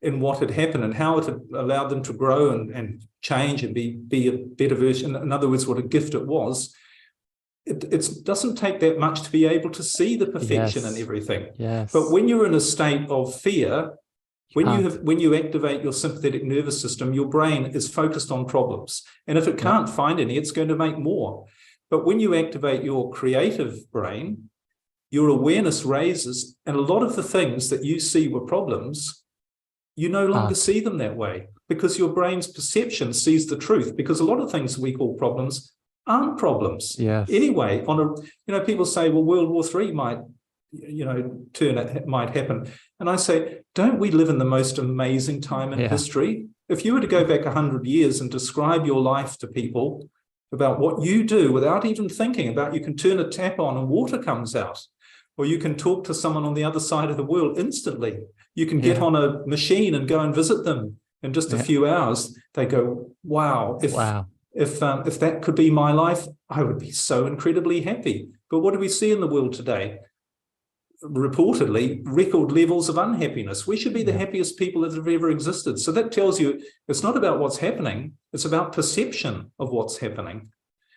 in what had happened and how it had allowed them to grow and change and be a better version, in other words, what a gift it was, it doesn't take that much to be able to see the perfection in everything. But when you're in a state of fear, when you activate your sympathetic nervous system, your brain is focused on problems. And if it can't find any, it's going to make more. But when you activate your creative brain, your awareness raises, and a lot of the things that you see were problems, you no longer see them that way, because your brain's perception sees the truth. Because a lot of things we call problems aren't problems. Anyway, people say, well, World War III might happen. And I say, don't we live in the most amazing time in history? If you were to go back 100 years and describe your life to people about what you do without even thinking about, you can turn a tap on and water comes out, or you can talk to someone on the other side of the world instantly. You can get on a machine and go and visit them in just a few hours. They go, wow, if that could be my life, I would be so incredibly happy. But what do we see in the world today? Reportedly, record levels of unhappiness. We should be the happiest people that have ever existed. So that tells you it's not about what's happening, it's about perception of what's happening.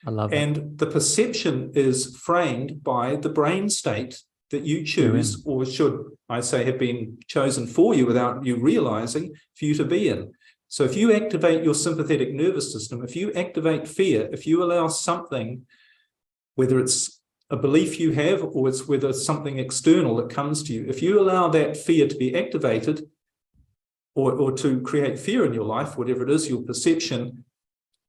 I love it.
And the perception is framed by the brain state that you choose, or should I say have been chosen for you without you realizing, for you to be in. So if you activate your sympathetic nervous system, if you activate fear, if you allow something, whether it's a belief you have or whether it's something external that comes to you, if you allow that fear to be activated or to create fear in your life, whatever it is, your perception,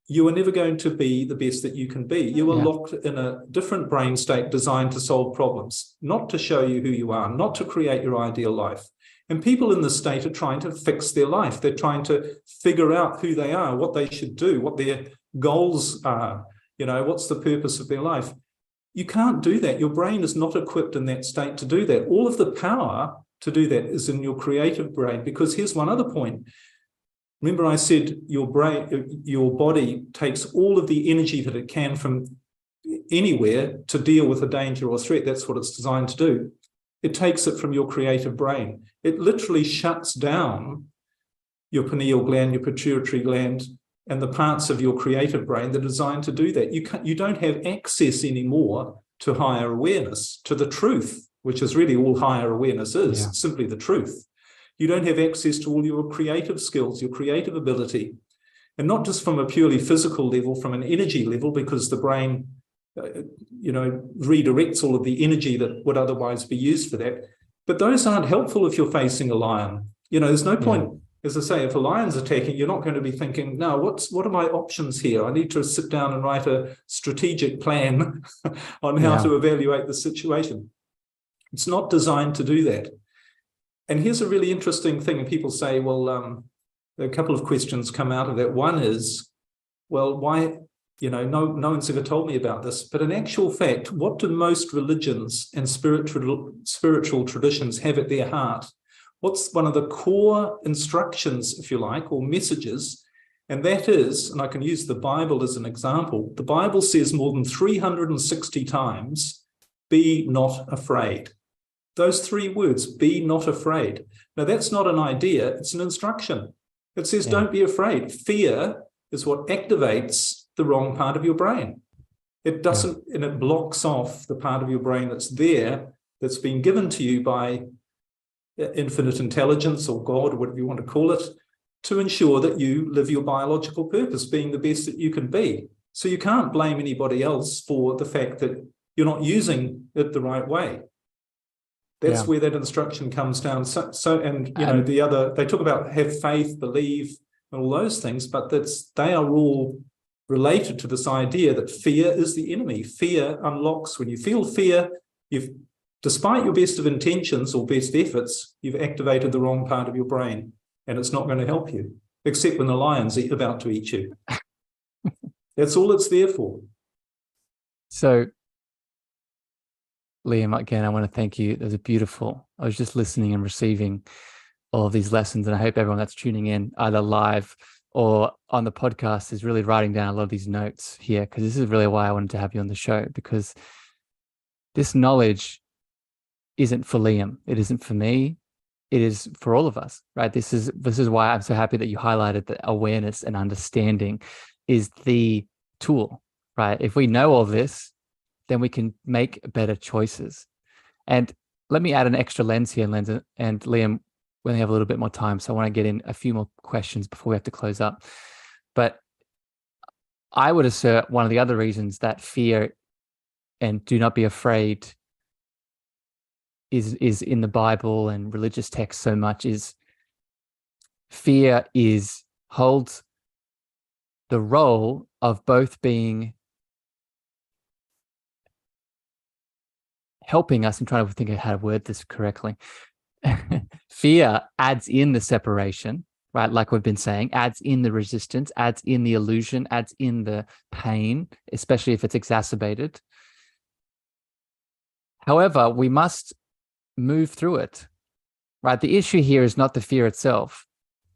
you are never going to be the best that you can be. You are locked in a different brain state designed to solve problems, not to show you who you are, not to create your ideal life. And people in this state are trying to fix their life. They're trying to figure out who they are, what they should do, what their goals are, what's the purpose of their life. You can't do that. Your brain is not equipped in that state to do that. All of the power to do that is in your creative brain, because here's one other point. Remember I said your body takes all of the energy that it can from anywhere to deal with a danger or threat. That's what it's designed to do. It takes it from your creative brain. It literally shuts down your pineal gland, your pituitary gland, and the parts of your creative brain that are designed to do that. You don't have access anymore to higher awareness, to the truth, which is really all higher awareness is, simply the truth. You don't have access to all your creative skills, your creative ability, and not just from a purely physical level, from an energy level, because the brain, redirects all of the energy that would otherwise be used for that. But those aren't helpful if you're facing a lion. There's no point, as I say, if a lion's attacking, you're not going to be thinking, no, what are my options here? I need to sit down and write a strategic plan on how to evaluate the situation. It's not designed to do that. And here's a really interesting thing. And people say, well, a couple of questions come out of that. One is, well, why, no one's ever told me about this. But in actual fact, what do most religions and spiritual traditions have at their heart? What's one of the core instructions, if you like, or messages? And that is, and I can use the Bible as an example, the Bible says more than 360 times, be not afraid. Those three words, be not afraid. Now, that's not an idea, it's an instruction. It says, don't be afraid. Fear is what activates the wrong part of your brain. It doesn't, and it blocks off the part of your brain that's there, that's been given to you by infinite intelligence or God, or whatever you want to call it, to ensure that you live your biological purpose, being the best that you can be. So you can't blame anybody else for the fact that you're not using it the right way. That's where that instruction comes down. The other, they talk about have faith, believe, and all those things, but they are all related to this idea that fear is the enemy. Fear unlocks. When you feel fear, despite your best of intentions or best efforts, you've activated the wrong part of your brain, and it's not going to help you, except when the lion's about to eat you. That's all it's there for.
So, Liam, again, I want to thank you. It was beautiful. I was just listening and receiving all of these lessons, and I hope everyone that's tuning in, either live or on the podcast, is really writing down a lot of these notes here, because this is really why I wanted to have you on the show, because this knowledge isn't for Liam. It isn't for me. It is for all of us, right? This is why I'm so happy that you highlighted that awareness and understanding is the tool, right? If we know all this, then we can make better choices. And let me add an extra lens here, and Liam, we only have a little bit more time, so I want to get in a few more questions before we have to close up. But I would assert one of the other reasons that fear and do not be afraid is in the Bible and religious texts so much is fear holds the role of both being helping us. I'm trying to think of how to word this correctly. Fear adds in the separation, right? Like we've been saying, adds in the resistance, adds in the illusion, adds in the pain, especially if it's exacerbated. However, we must move through it, right? The issue here is not the fear itself,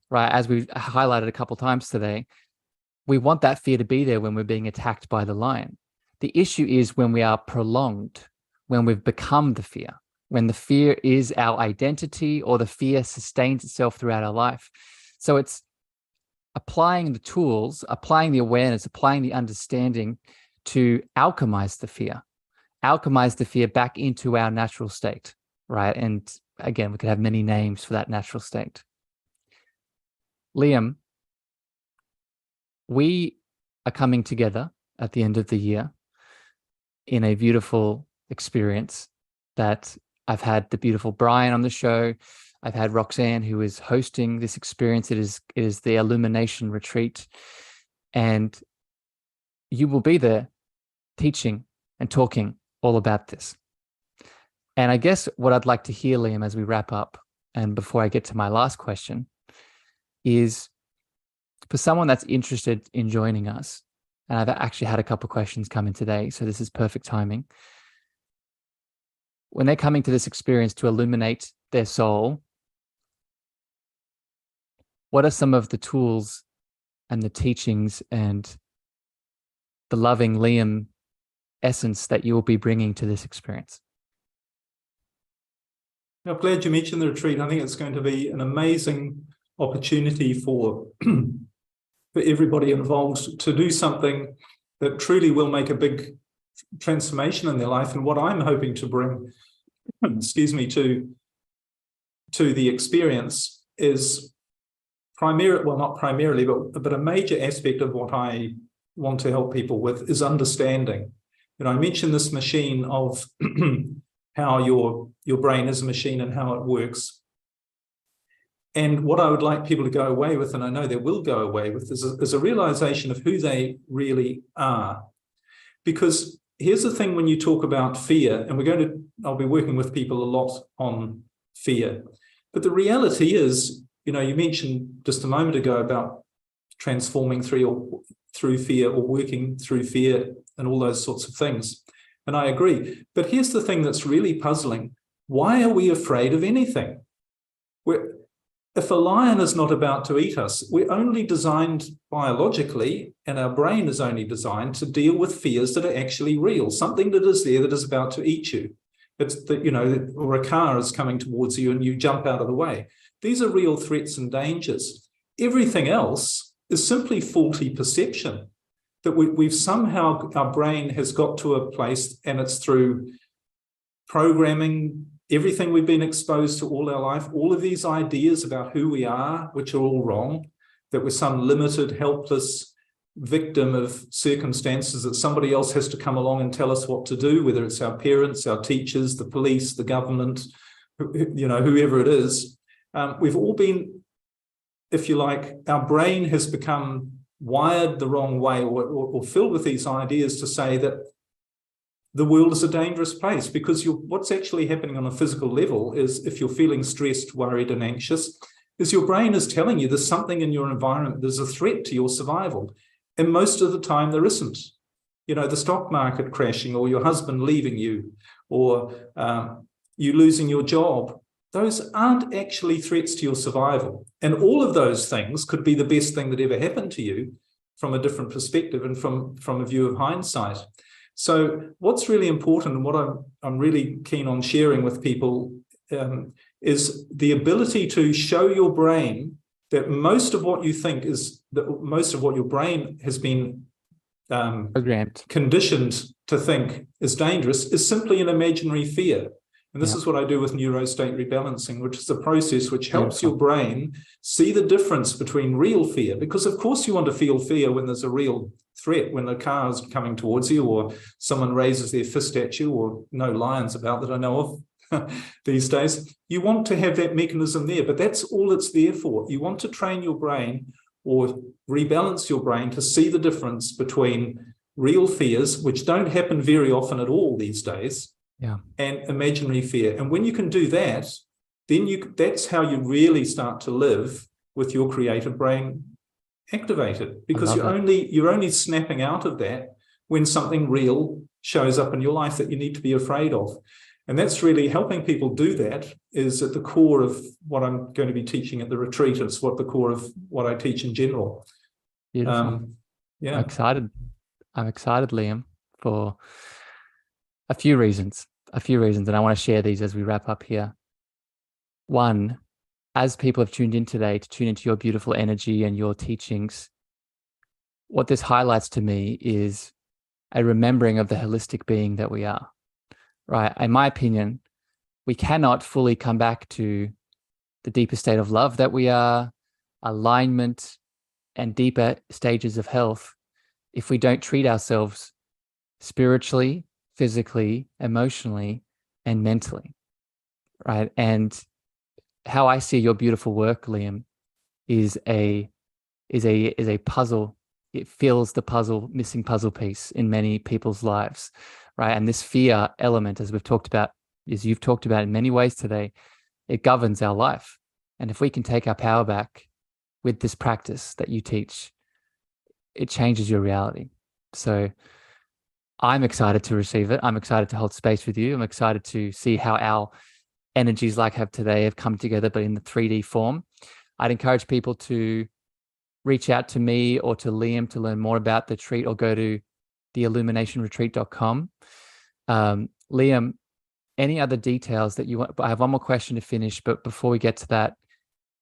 right? As we've highlighted a couple of times today, we want that fear to be there when we're being attacked by the lion. The issue is when we are prolonged, when we've become the fear, when the fear is our identity or the fear sustains itself throughout our life. So it's applying the tools, applying the awareness, applying the understanding to alchemize the fear back into our natural state, right? And again, we could have many names for that natural state. Liam, we are coming together at the end of the year in a beautiful experience that I've had the beautiful Brian on the show. I've had Roxanne, who is hosting this experience. It is the Illumination Retreat. And you will be there teaching and talking all about this. And I guess what I'd like to hear, Liam, as we wrap up, and before I get to my last question, is for someone that's interested in joining us, and I've actually had a couple of questions come in today, so this is perfect timing. When they're coming to this experience to illuminate their soul, what are some of the tools and the teachings and the loving Liam essence that you will be bringing to this experience?
I'm glad you mentioned the retreat. I think it's going to be an amazing opportunity for for everybody involved to do something that truly will make a big transformation in their life. And what I'm hoping to bring, excuse me, to the experience is well, not primarily, but a major aspect of what I want to help people with is understanding. I mentioned this machine of how your brain is a machine and how it works. And what I would like people to go away with, and I know they will go away with, is a realization of who they really are. Because here's the thing, when you talk about fear, and I'll be working with people a lot on fear. But the reality is, you mentioned just a moment ago about transforming through fear or working through fear and all those sorts of things. And I agree. But here's the thing that's really puzzling. Why are we afraid of anything? If a lion is not about to eat us, we're only designed biologically, and our brain is only designed to deal with fears that are actually real, something that is there that is about to eat you. It's that, or a car is coming towards you and you jump out of the way. These are real threats and dangers. Everything else is simply faulty perception. That we've somehow, our brain has got to a place, and it's through programming, everything we've been exposed to all our life, all of these ideas about who we are, which are all wrong, that we're some limited, helpless victim of circumstances, that somebody else has to come along and tell us what to do, whether it's our parents, our teachers, the police, the government, whoever it is. We've all been, if you like, our brain has become wired the wrong way or filled with these ideas to say that the world is a dangerous place, because what's actually happening on a physical level is, if you're feeling stressed, worried, and anxious, is your brain is telling you there's something in your environment, there's a threat to your survival. And most of the time there isn't. The stock market crashing, or your husband leaving you, or you losing your job. Those aren't actually threats to your survival. And all of those things could be the best thing that ever happened to you from a different perspective and from a view of hindsight. So what's really important, and what I'm really keen on sharing with people, is the ability to show your brain that most of what you think is, that most of what your brain has been
programmed,
conditioned to think is dangerous, is simply an imaginary fear. And this is what I do with neurostate rebalancing, which is a process which helps your brain see the difference between real fear. Because of course you want to feel fear when there's a real threat, when a car is coming towards you, or someone raises their fist at you, or no lions about that I know of these days. You want to have that mechanism there, but that's all it's there for. You want to train your brain, or rebalance your brain, to see the difference between real fears, which don't happen very often at all these days, and imaginary fear. And when you can do that, then that's how you really start to live with your creative brain activated, because you're only snapping out of that when something real shows up in your life that you need to be afraid of. And that's really helping people do that, is at the core of what I'm going to be teaching at the retreat. It's what the core of what I teach in general.
Beautiful.
Yeah.
I'm excited, Liam, for a few reasons, and I want to share these as we wrap up here. One, as people have tuned in today to tune into your beautiful energy and your teachings, what this highlights to me is a remembering of the holistic being that we are, right? In my opinion, we cannot fully come back to the deeper state of love that we are, alignment, and deeper stages of health if we don't treat ourselves spiritually, physically, emotionally, and mentally, right? And how I see your beautiful work, Liam, is a puzzle. It fills the missing puzzle piece in many people's lives, right? And this fear element, as you've talked about in many ways today, it governs our life. And if we can take our power back with this practice that you teach, it changes your reality. So I'm excited to receive it. I'm excited to hold space with you. I'm excited to see how our energies like have today have come together, but in the 3D form. I'd encourage people to reach out to me or to Liam to learn more about the retreat, or go to theilluminationretreat.com. Liam, any other details that you want? I have one more question to finish, but before we get to that,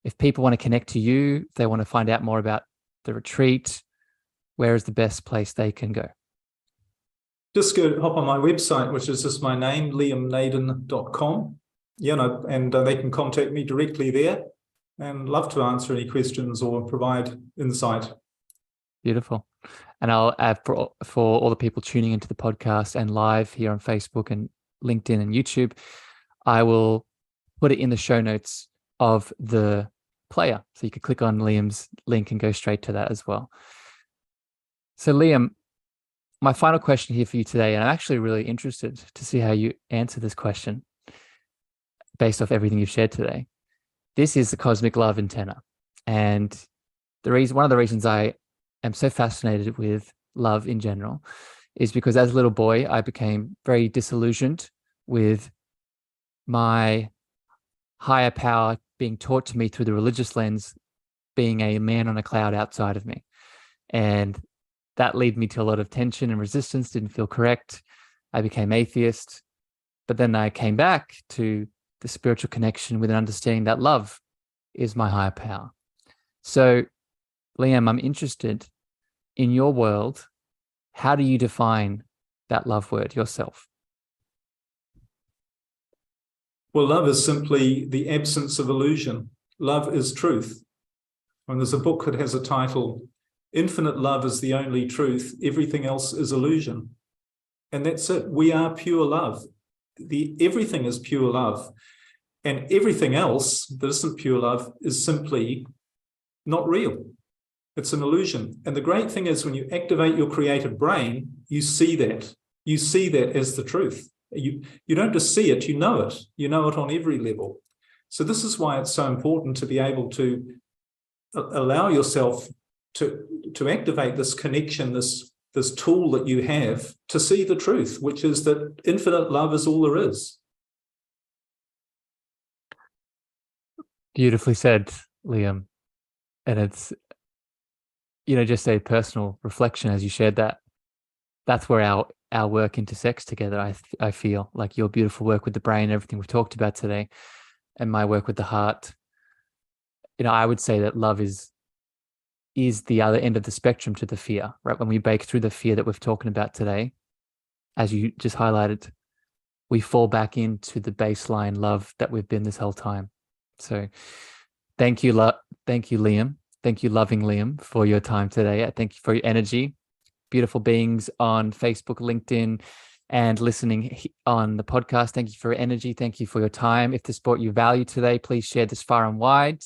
if people want to connect to you, if they want to find out more about the retreat, where is the best place they can go?
Just hop on my website, which is just my name, liamnade.business. And they can contact me directly there, and love to answer any questions or provide insight.
Beautiful. And I'll add for all the people tuning into the podcast and live here on Facebook and LinkedIn and YouTube, I will put it in the show notes of the player. So you can click on Liam's link and go straight to that as well. So Liam, my final question here for you today, and I'm actually really interested to see how you answer this question based off everything you've shared today. This is the cosmic love antenna. And one of the reasons I am so fascinated with love in general is because as a little boy, I became very disillusioned with my higher power being taught to me through the religious lens, being a man on a cloud outside of me. And that led me to a lot of tension and resistance, didn't feel correct. I became atheist. But then I came back to the spiritual connection with an understanding that love is my higher power. So, Liam, I'm interested in your world. How do you define that love word yourself?
Well, love is simply the absence of illusion. Love is truth. And there's a book that has a title, Infinite Love is the Only Truth. Everything else is illusion. And that's it. We are pure love. Everything is pure love. And everything else that isn't pure love is simply not real. It's an illusion. And the great thing is when you activate your creative brain, you see that. You see that as the truth. You don't just see it, you know it. You know it on every level. So this is why it's so important to be able to allow yourself to activate this connection, this tool that you have to see the truth, which is that infinite love is all there is.
Beautifully said, Liam. And it's, just a personal reflection as you shared that. That's where our work intersects together. I feel like your beautiful work with the brain, everything we've talked about today, and my work with the heart. I would say that love is the other end of the spectrum to the fear, right? When we break through the fear that we've talking about today, as you just highlighted, we fall back into the baseline love that we've been this whole time. So thank you, Liam. Thank you, loving Liam, for your time today. Thank you for your energy. Beautiful beings on Facebook, LinkedIn, and listening on the podcast. Thank you for your energy. Thank you for your time. If this brought you value today, please share this far and wide.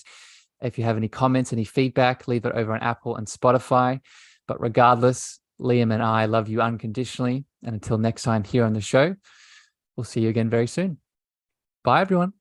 If you have any comments, any feedback, leave it over on Apple and Spotify. But regardless, Liam and I love you unconditionally. And until next time here on the show, we'll see you again very soon. Bye, everyone.